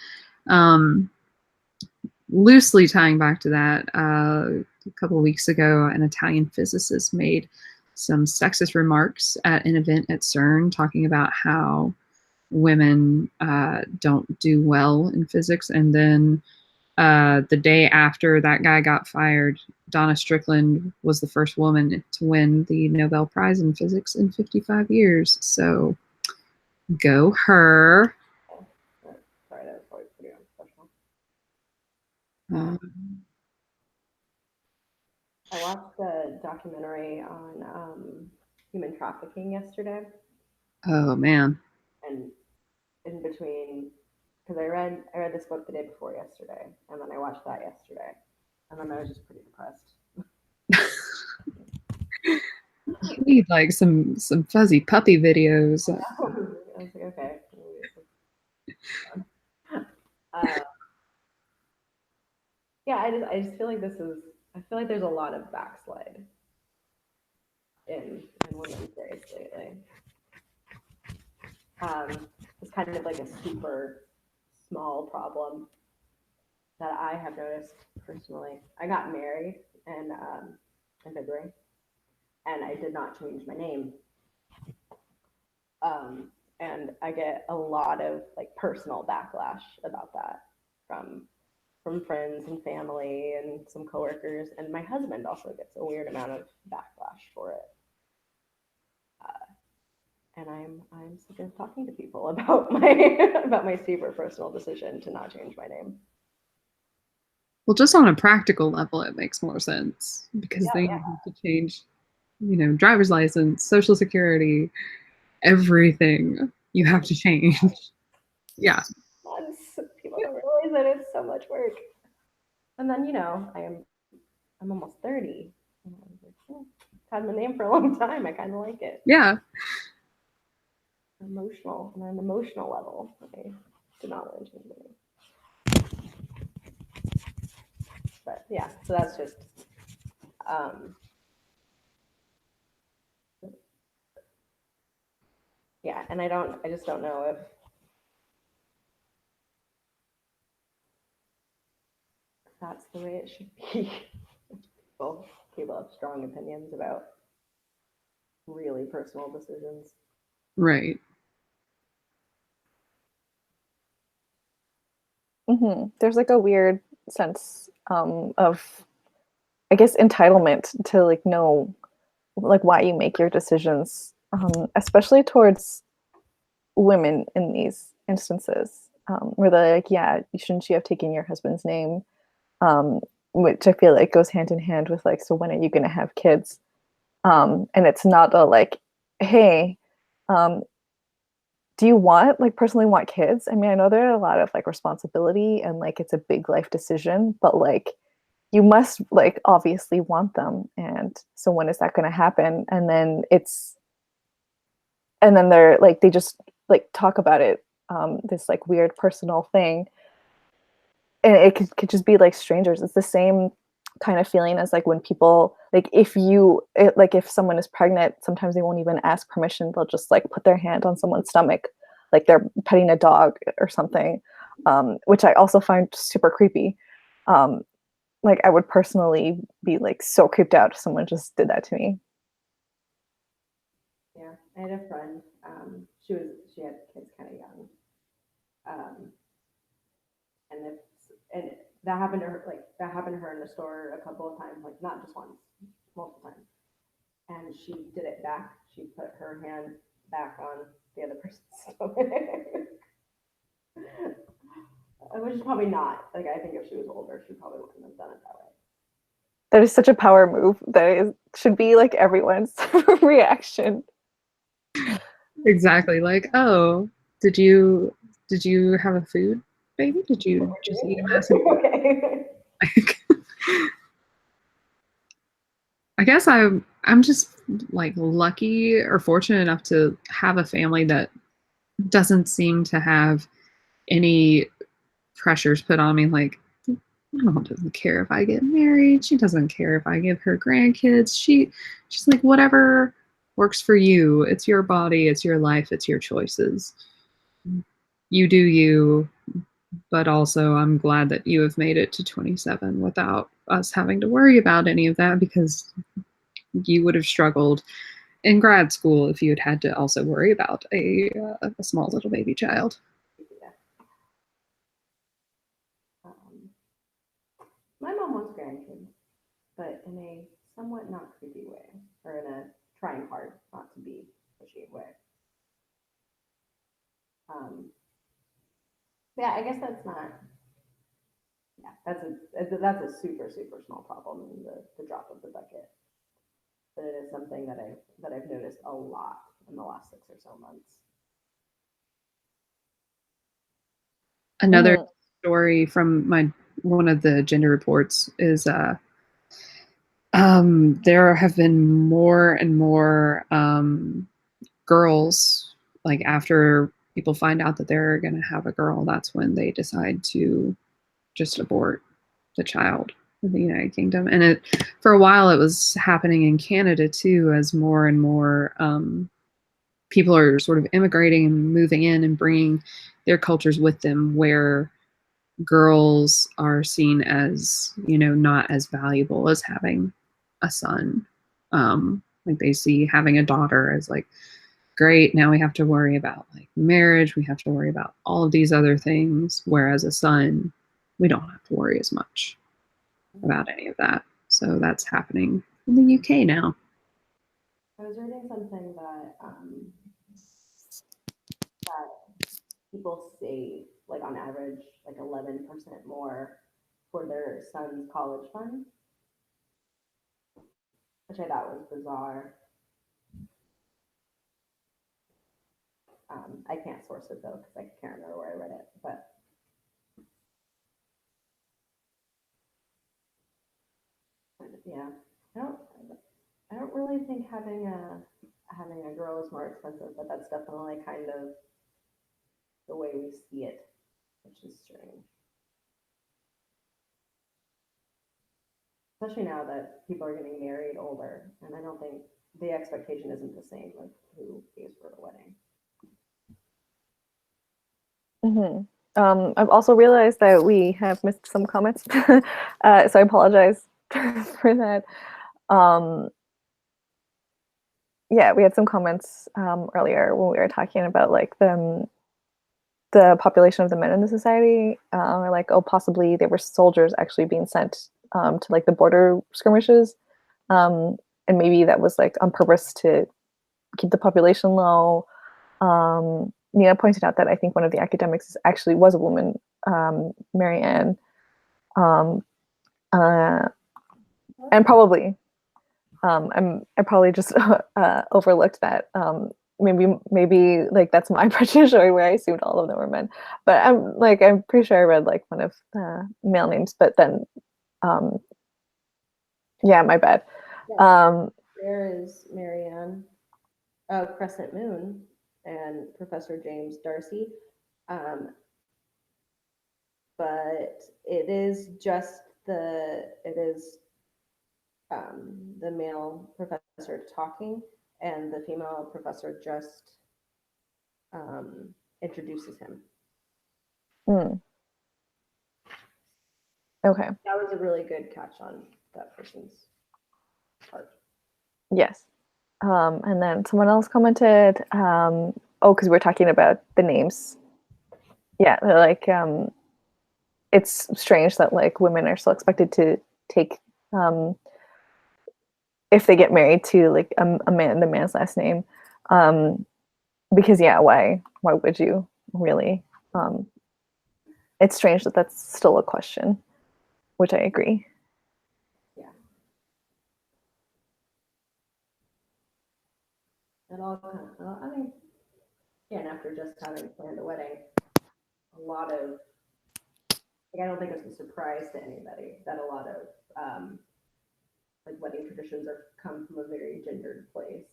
Loosely tying back to that, a couple of weeks ago, an Italian physicist made some sexist remarks at an event at CERN talking about how women don't do well in physics. And then the day after that guy got fired, Donna Strickland was the first woman to win the Nobel Prize in physics in 55 years. So go her. Sorry, that was probably pretty unprofessional. Um, I watched a documentary on human trafficking yesterday, oh man. and in between, because I read this book the day before yesterday, and then I watched that yesterday, and then I was just pretty depressed. You need like some fuzzy puppy videos. I was like, okay. Yeah, I just feel like I feel like there's a lot of backslide in women's race lately. It's kind of like a super small problem that I have noticed personally. I got married in February, and I did not change my name. And I get a lot of like personal backlash about that from friends and family and some coworkers, and my husband also gets a weird amount of backlash for it. And I'm sick of talking to people about my super personal decision to not change my name. Well, just on a practical level, it makes more sense because Yeah, then yeah. you have to change, driver's license, social security, everything you have to change. Yeah. Months. People don't realize that it's so much work. And then I'm almost 30. And I was like, I've had my name for a long time. I kind of like it. Yeah. Emotional, on an emotional level, I did not want to change my name. But yeah, so that's just yeah, and I just don't know if that's the way it should be. People have strong opinions about really personal decisions. Right. There's like a weird sense of, I guess, entitlement to like know like why you make your decisions, especially towards women in these instances, where they're like, yeah, shouldn't you have taken your husband's name? Which I feel like goes hand in hand with like, so when are you going to have kids? And it's not a like, hey, um, do you personally want kids? I mean, I know there are a lot of like responsibility and like it's a big life decision, but like you must like obviously want them. And so when is that going to happen? And then they're like, they just like talk about it, this like weird personal thing. And it could just be like strangers. It's the same kind of feeling as like when people like if someone is pregnant, sometimes they won't even ask permission. They'll just like put their hand on someone's stomach, like they're petting a dog or something, which I also find super creepy. Like I would personally be like so creeped out if someone just did that to me. Yeah, I had a friend. She had kids kind of young, um, and that happened to her. Like that happened to her in the store a couple of times, like not just once, multiple times. And she did it back. She put her hand back on the other person's stomach. Which is probably not like I think if she was older, she probably wouldn't have done it that way. That is such a power move. Should be like everyone's reaction. Exactly. Like, oh, did you have a food, baby? Did you just eat a massive? Okay. Like, I guess I'm just like lucky or fortunate enough to have a family that doesn't seem to have any pressures put on me. Like, my mom doesn't care if I get married. She doesn't care if I give her grandkids. She's like, whatever works for you. It's your body. It's your life. It's your choices. You do you. But also, I'm glad that you have made it to 27 without us having to worry about any of that because you would have struggled in grad school if you had had to also worry about a small little baby child. Yeah. My mom wants grandkids, but in a somewhat not creepy way, or in a trying hard not to be pushy way. Yeah, I guess that's not. Yeah, that's a super small problem in the drop of the bucket. But it is something that I've noticed a lot in the last 6 or so months. Another story from one of the gender reports is there have been more and more girls, like after people find out that they're going to have a girl, that's when they decide to just abort the child in the United Kingdom. And for a while it was happening in Canada too, as more and more people are sort of immigrating and moving in and bringing their cultures with them, where girls are seen as, not as valuable as having a son. Like they see having a daughter as like, great, now we have to worry about like marriage, we have to worry about all of these other things, whereas a son, we don't have to worry as much about any of that. So that's happening in the UK now. I was reading something that people save, like on average, like 11% more for their son's college fund, which I thought was bizarre. I can't source it though because I can't remember where I read it, but yeah, I don't I don't really think having a girl is more expensive, but that's definitely kind of the way we see it, which is strange. Especially now that people are getting married older, and I don't think the expectation isn't the same of who pays for a wedding. I've also realized that we have missed some comments, so I apologize for that. Yeah, we had some comments earlier when we were talking about like the population of the men in the society. Or like, oh, possibly they were soldiers actually being sent to like the border skirmishes, and maybe that was like on purpose to keep the population low. Nina pointed out that I think one of the academics actually was a woman, Mary Ann, and probably I probably just overlooked that. Maybe like that's my prejudice where I assumed all of them were men, but I'm pretty sure I read like one of the male names, but then yeah, my bad. There is Marianne, Crescent Moon, and Professor James Darcy. But it is just the male professor talking, and the female professor just introduces him. Okay. That was a really good catch on that person's part. Yes. And then someone else commented, oh, because we're talking about the names. Yeah, they're like, it's strange that like women are still expected to take, if they get married to like a man, the man's last name, because yeah, why would you really? It's strange that that's still a question, which I agree. Yeah. It all kind of, I mean, again, after just having planned a wedding, a lot of, like, I don't think it's a surprise to anybody that a lot of like wedding traditions come from a very gendered place,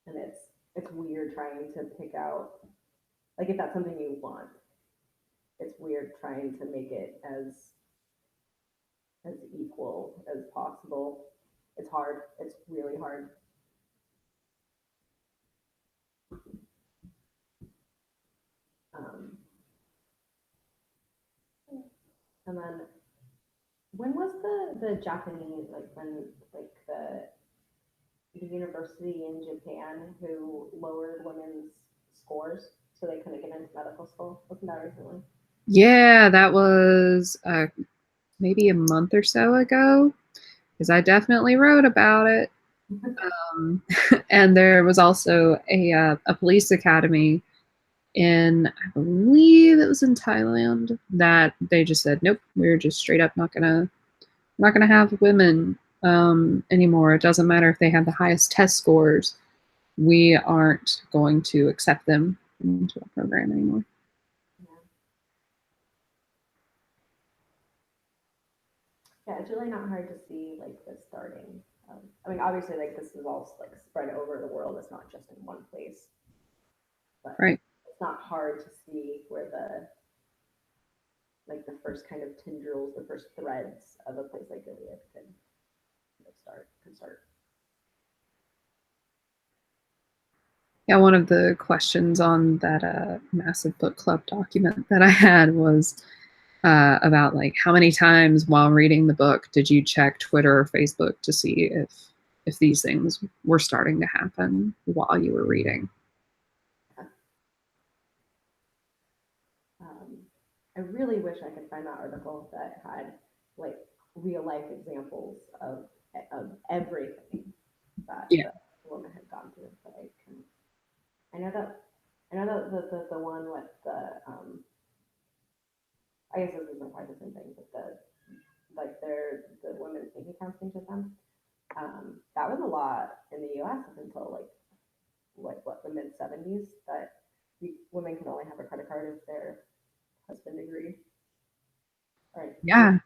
and it's weird trying to pick out, like, if that's something you want, it's weird trying to make it as equal as possible. It's hard. It's really hard. And then When was the Japanese, like when like the university in Japan who lowered women's scores so they couldn't get into medical school? Wasn't that recently? Yeah, that was maybe a month or so ago, because I definitely wrote about it. And there was also a police academy in, I believe it was in Thailand, that they just said, nope, we're just straight up not gonna have women anymore. It doesn't matter if they have the highest test scores. We aren't going to accept them into our program anymore. Yeah, it's really not hard to see like this starting. I mean, obviously, like this is all like spread over the world. It's not just in one place, but Right. it's not hard to see where the first kind of tendrils, the first threads of a place like Gilead could start. Yeah, one of the questions on that massive book club document that I had was about like how many times while reading the book did you check Twitter or Facebook to see if these things were starting to happen while you were reading. I really wish I could find that article that had like real life examples of everything that Yeah. the woman had gone through. But I know that the one with I guess this isn't quite the same thing, but the women's bank accounts thing to them. That was a lot in the U.S. up until like what the mid 70s that women can only have a credit card if their husband agreed. Or Yeah.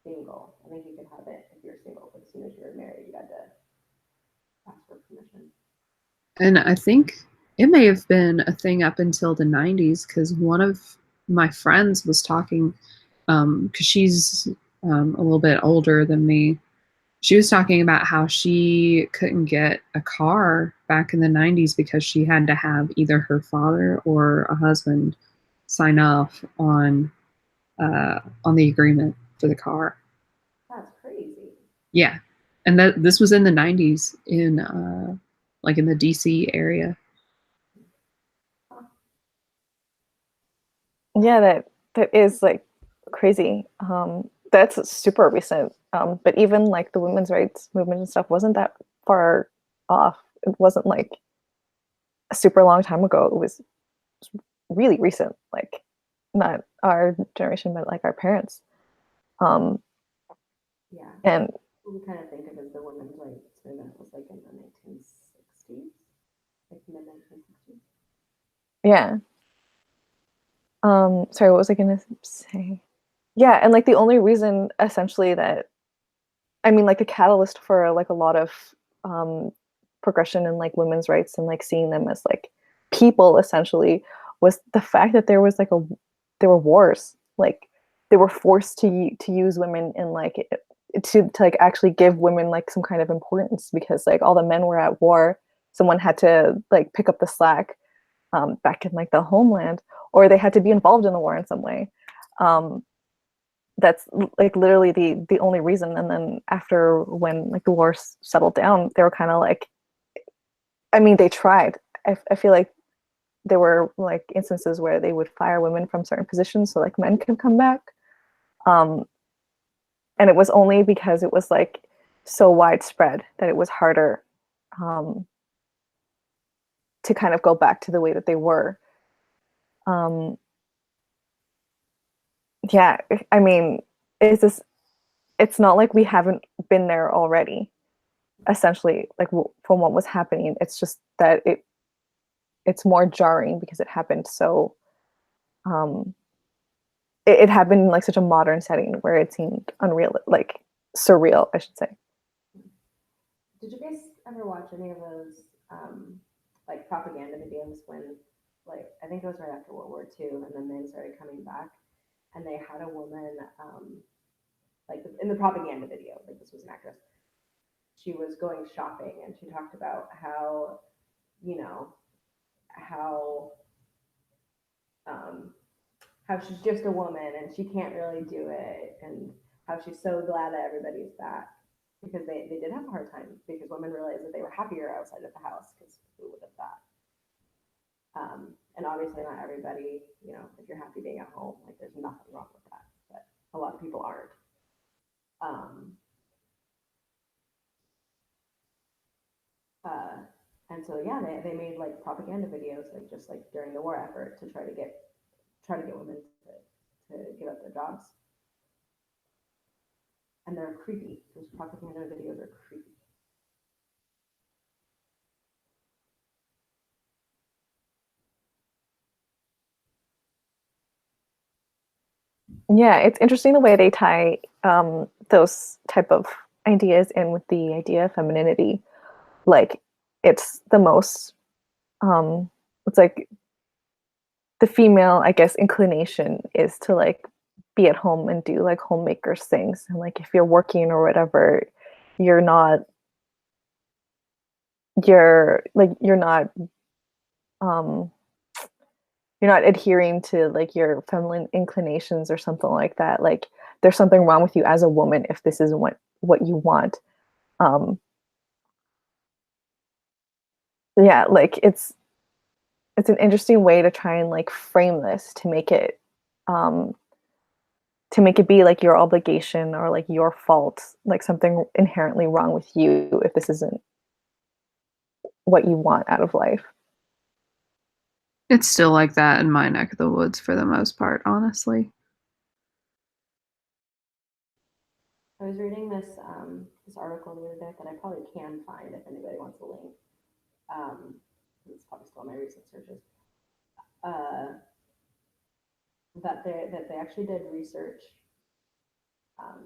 single. I think you could have it if you're single, but as soon as you were married, you had to ask for permission. And I think it may have been a thing up until the 90s, because one of my friends was talking, because she's a little bit older than me. She was talking about how she couldn't get a car back in the 90s because she had to have either her father or a husband sign off on the agreement for the car. That's crazy. Yeah, and that this was in the 90s in like in the DC area. Yeah, that is like crazy. That's super recent. But even like the women's rights movement and stuff wasn't that far off. It wasn't like a super long time ago. It was really recent. Like not our generation, but like our parents. Um, Yeah. and We kind of think of it as the women's rights movement was like in the 1960s, like mid 1960s. yeah. Sorry, what was I gonna say? Yeah, and like the only reason essentially that I mean like the catalyst for like a lot of um progression in like women's rights and like seeing them as like people essentially was the fact that there was like there were wars. Like they were forced to use women in like to like actually give women like some kind of importance because like all the men were at war. Someone had to like pick up the slack back in like the homeland, or they had to be involved in the war in some way. Um, that's like literally the only reason. And then after when like the war settled down, they were kind of like, I mean, they tried. I feel like there were like instances where they would fire women from certain positions so like men can come back. Um, and it was only because it was like so widespread that it was harder um, to kind of go back to the way that they were. Um, yeah, I mean, it's just it's not like we haven't been there already. Essentially, like from what was happening, it's just that it's more jarring because it happened so um it happened in like such a modern setting where it seemed unreal, like surreal, I should say. Did you guys ever watch any of those like propaganda videos when like I think it was right after World War II and then men started coming back and they had a woman like in the propaganda video, like this was an actress. She was going shopping and she talked about how, you know, how um, how she's just a woman and she can't really do it, and how she's so glad that everybody's back because they did have a hard time because women realized that they were happier outside of the house because who would have thought? And obviously not everybody, you know, if you're happy being at home, like there's nothing wrong with that, but a lot of people aren't. And so yeah, they made like propaganda videos, like just like during the war effort to try to get women to give up their jobs. And they're creepy. Those propaganda videos are creepy. Yeah, it's interesting the way they tie those type of ideas in with the idea of femininity. Like, it's the most, it's like the female, I guess, inclination is to like be at home and do like homemakers things. And like, if you're working or whatever, you're not, you're not, um, you're not adhering to like your feminine inclinations or something like that. Like, there's something wrong with you as a woman if this isn't what you want. Um, yeah, like it's an interesting way to try and like frame this um to make it be like your obligation or like your fault, like something inherently wrong with you if this isn't what you want out of life. It's still like that in my neck of the woods for the most part, honestly. I was reading this this article the other day that I probably can find if anybody wants a link. It's probably still in my recent searches. That they actually did research,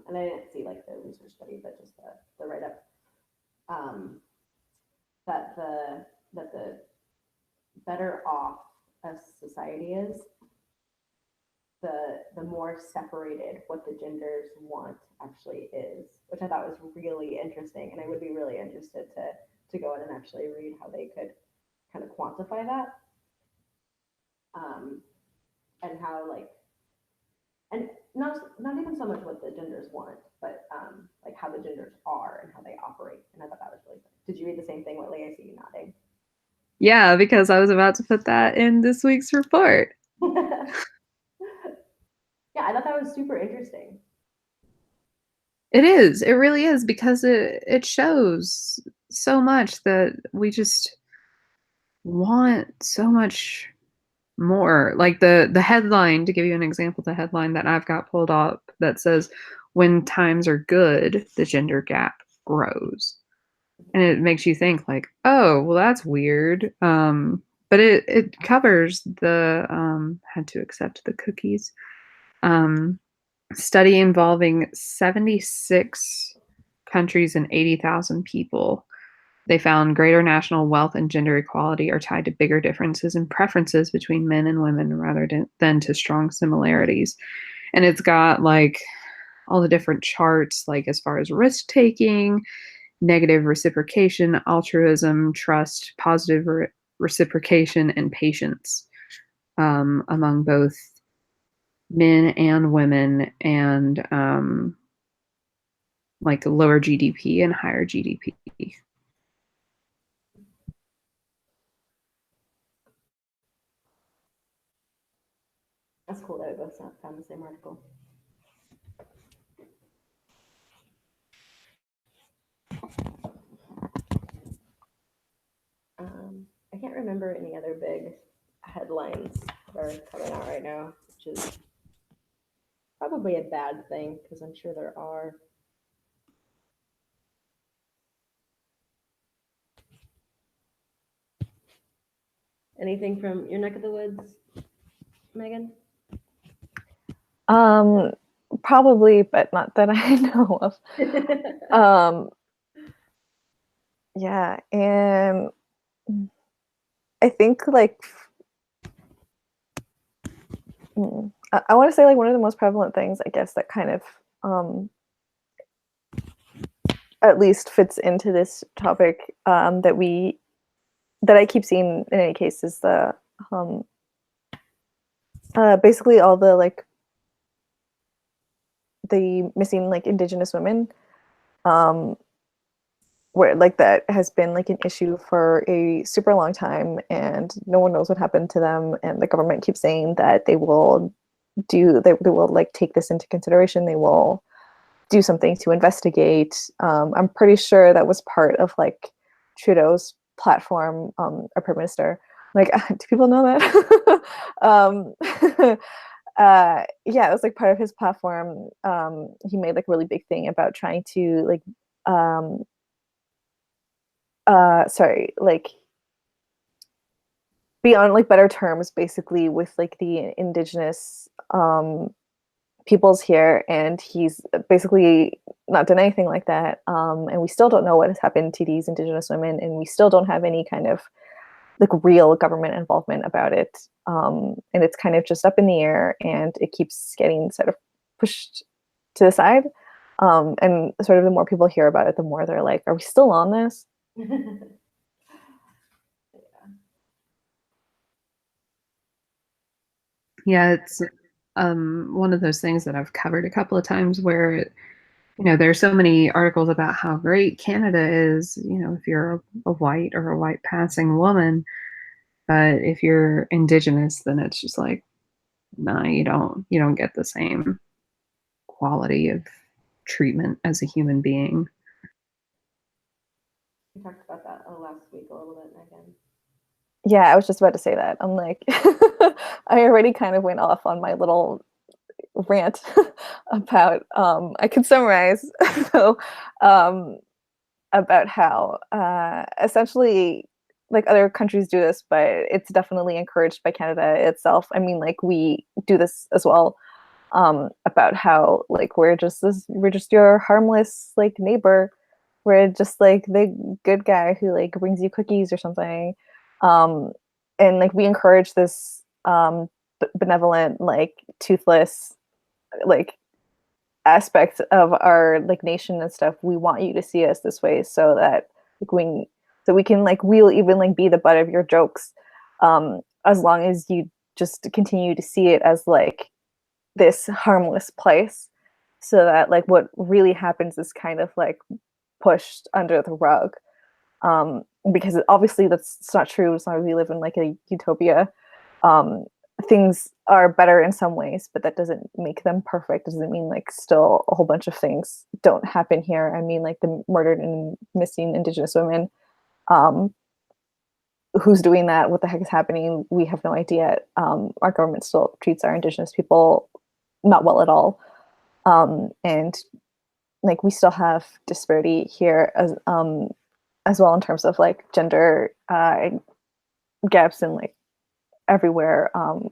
and I didn't see like the research study, but just the write up. That the better off a society is, the more separated what the genders want actually is, which I thought was really interesting, and I would be really interested to go in and actually read how they could kind of quantify that, and how like, and not even so much what the genders want, but like how the genders are and how they operate, and I thought that was really good. Did you read the same thing, Whitley? I see you nodding. Yeah, because I was about to put that in this week's report. Yeah, I thought that was super interesting. It is. It really is because it shows so much that we just want so much more. Like the headline, to give you an example, the headline that I've got pulled up that says, "When times are good, the gender gap grows." And it makes you think like, oh, well, that's weird. But it covers the had to accept the cookies. Study involving 76 countries and 80,000 people. They found greater national wealth and gender equality are tied to bigger differences in preferences between men and women rather than to strong similarities. And it's got like all the different charts, like as far as risk taking, negative reciprocation, altruism, trust, positive reciprocation, and patience among both men and women, and like lower GDP and higher GDP. That's cool that we both found the same article. I can't remember any other big headlines that are coming out right now, which is probably a bad thing because I'm sure there are. Anything from your neck of the woods, Megan? Probably, but not that I know of. Yeah, and I think like I want to say like one of the most prevalent things, I guess, that kind of at least fits into this topic that I keep seeing in any case is the basically all the like the missing like Indigenous women, where like that has been like an issue for a super long time, and no one knows what happened to them, and the government keeps saying that they will they will like take this into consideration, they will do something to investigate. I'm pretty sure that was part of like Trudeau's platform, our prime minister. Like, do people know that? Yeah, it was like part of his platform. He made like a really big thing about trying to like, sorry, like be on like better terms, basically, with like the indigenous peoples here, and he's basically not done anything like that. And we still don't know what has happened to these indigenous women, and we still don't have any kind of like real government involvement about it. And it's kind of just up in the air, and it keeps getting sort of pushed to the side. And sort of the more people hear about it, the more they're like, "Are we still on this?" Yeah, it's one of those things that I've covered a couple of times where, there are so many articles about how great Canada is, if you're a white or a white passing woman. But if you're Indigenous, then it's just like, no, you don't get the same quality of treatment as a human being. We talked about that last week a little bit, Megan. Yeah, I was just about to say that. I'm like, I already kind of went off on my little rant about, I could summarize. So, about how essentially like other countries do this, but it's definitely encouraged by Canada itself. I mean, like we do this as well, about how like we're just your harmless like neighbor. We're just like the good guy who like brings you cookies or something. Um, and like we encourage this benevolent, like toothless, like aspects of our like nation and stuff. We want you to see us this way, so that like we can like we'll even like be the butt of your jokes, as long as you just continue to see it as like this harmless place, so that like what really happens is kind of like pushed under the rug. Because obviously that's not true. It's not, we live in like a utopia. um Things are better in some ways, but that doesn't make them perfect. It doesn't mean like still a whole bunch of things don't happen here. I mean, like the murdered and missing Indigenous women, um who's doing that, what the heck is happening, we have no idea. Our government still treats our Indigenous people not well at all. And like we still have disparity here as well in terms of like gender gaps, and like everywhere.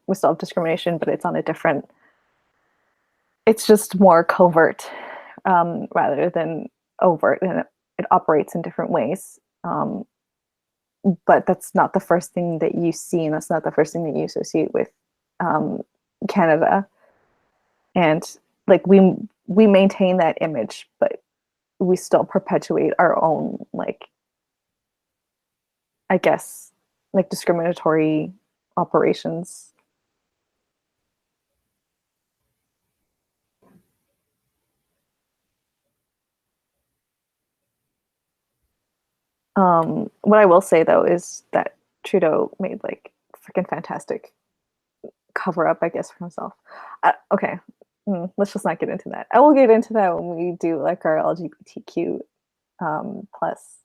We still have discrimination, but it's on a different, it's just more covert, rather than overt, and it operates in different ways. But that's not the first thing that you see, and that's not the first thing that you associate with um, Canada. And like we maintain that image, but we still perpetuate our own, like, I guess, like discriminatory operations. What I will say though is that Trudeau made like freaking fantastic cover up, I guess, for himself. Okay, let's just not get into that. I will get into that when we do like our LGBTQ plus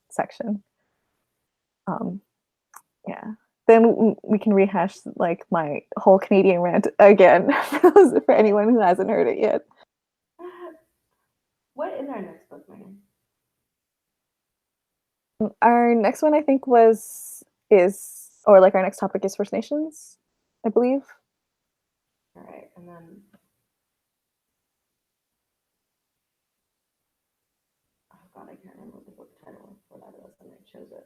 section. Um, yeah. Then we can rehash like my whole Canadian rant again for anyone who hasn't heard it yet. What is our next book, Megan? Our next one, I think, is or like our next topic is First Nations, I believe. All right, and then oh god, I can't remember what the book title for that is, and I chose it.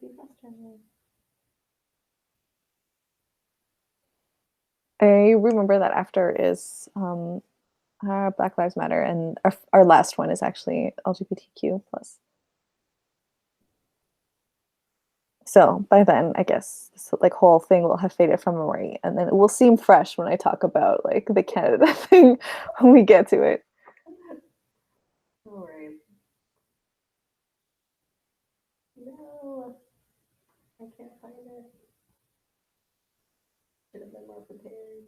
Be faster. I remember that after is Black Lives Matter, and our last one is actually LGBTQ plus. So by then, I guess this like whole thing will have faded from memory, and then it will seem fresh when I talk about like the Canada thing when we get to it. No worries. No, I can't find it. Should have been more prepared.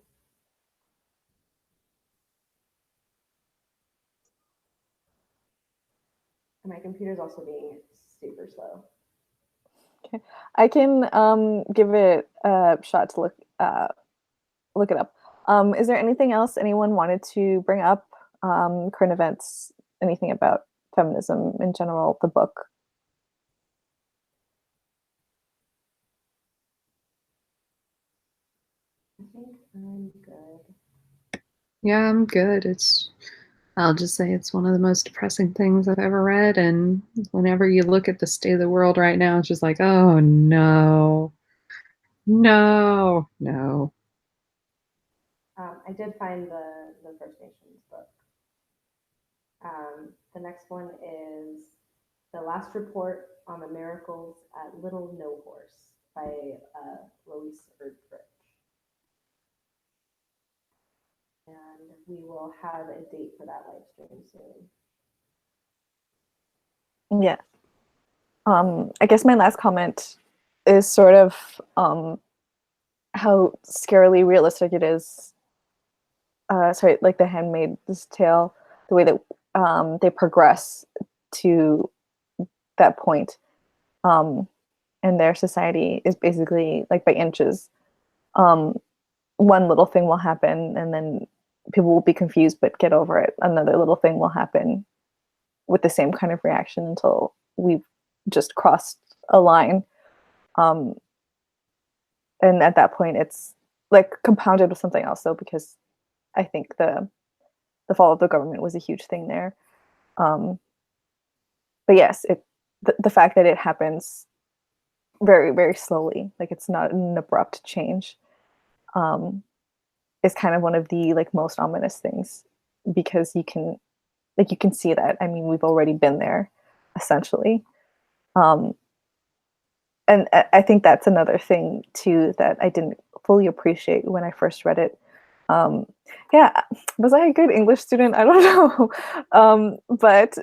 And my computer's also being super slow. Okay, I can give it a shot to look it up. Is there anything else anyone wanted to bring up? Current events, anything about feminism in general, the book? I think I'm good. Yeah, I'm good. I'll just say it's one of the most depressing things I've ever read. And whenever you look at the state of the world right now, it's just like, oh no, no, no. I did find the First Nations book. The next one is The Last Report on the Miracles at Little No Horse by Louise Erdrich. And we will have a date for that live stream soon. Yeah. I guess my last comment is sort of how scarily realistic it is. Sorry, like the Handmaid's Tale, the way that they progress to that point in their society is basically like by inches. One little thing will happen, and then people will be confused but get over it. Another little thing will happen with the same kind of reaction until we've just crossed a line. Um, and at that point, it's like compounded with something else, though, because I think the fall of the government was a huge thing there. But yes, the fact that it happens very, very slowly, like it's not an abrupt change, is kind of one of the like most ominous things, because you can see that. I mean, we've already been there, essentially. And I think that's another thing too that I didn't fully appreciate when I first read it. Yeah, was I a good English student? I don't know. But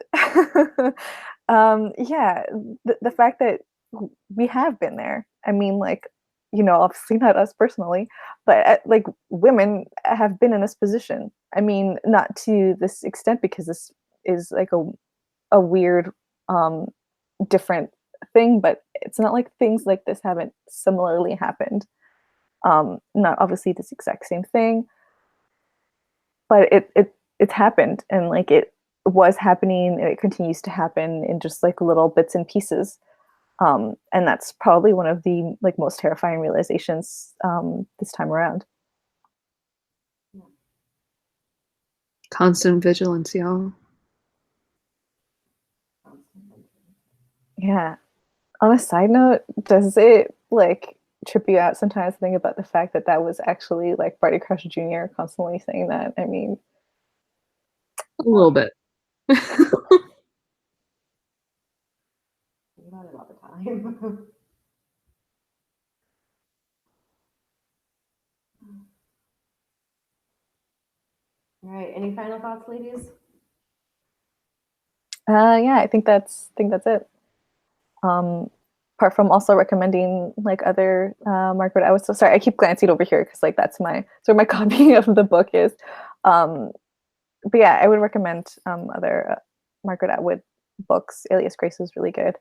yeah, the fact that we have been there. I mean, like, obviously not us personally, but like women have been in this position. I mean, not to this extent, because this is like a weird, different thing, but it's not like things like this haven't similarly happened. Not obviously this exact same thing, but it's happened, and like it was happening, and it continues to happen in just like little bits and pieces. And that's probably one of the like most terrifying realizations this time around. Constant vigilance, y'all. Yeah. On a side note, does it like trip you out sometimes to think about the fact that that was actually like Barty Crouch Jr. constantly saying that? I mean, A little bit. About it all the time. All right. Any final thoughts, ladies? yeah, I think that's it. Apart from also recommending like other Margaret Atwood. So sorry, I keep glancing over here because like that's my my copy of the book is. But yeah, I would recommend other Margaret Atwood books. Alias Grace is really good.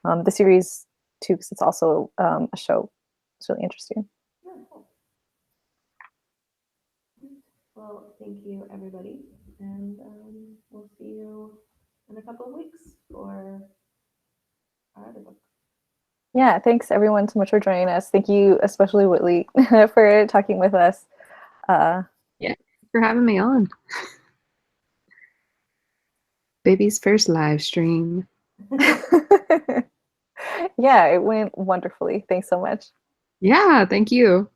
The series too, because it's also a show. It's really interesting. Yeah, cool. Well, thank you, everybody, and we'll see you in a couple of weeks for our other book. Yeah, thanks everyone so much for joining us. Thank you, especially Whitley, for talking with us. Yeah, thanks for having me on. Baby's first live stream. Yeah, it went wonderfully. Thanks so much. Yeah, thank you.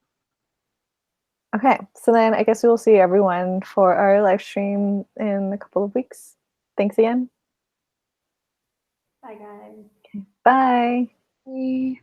Okay, so then I guess we will see everyone for our live stream in a couple of weeks. Thanks again. Bye, guys. Okay, bye. Bye.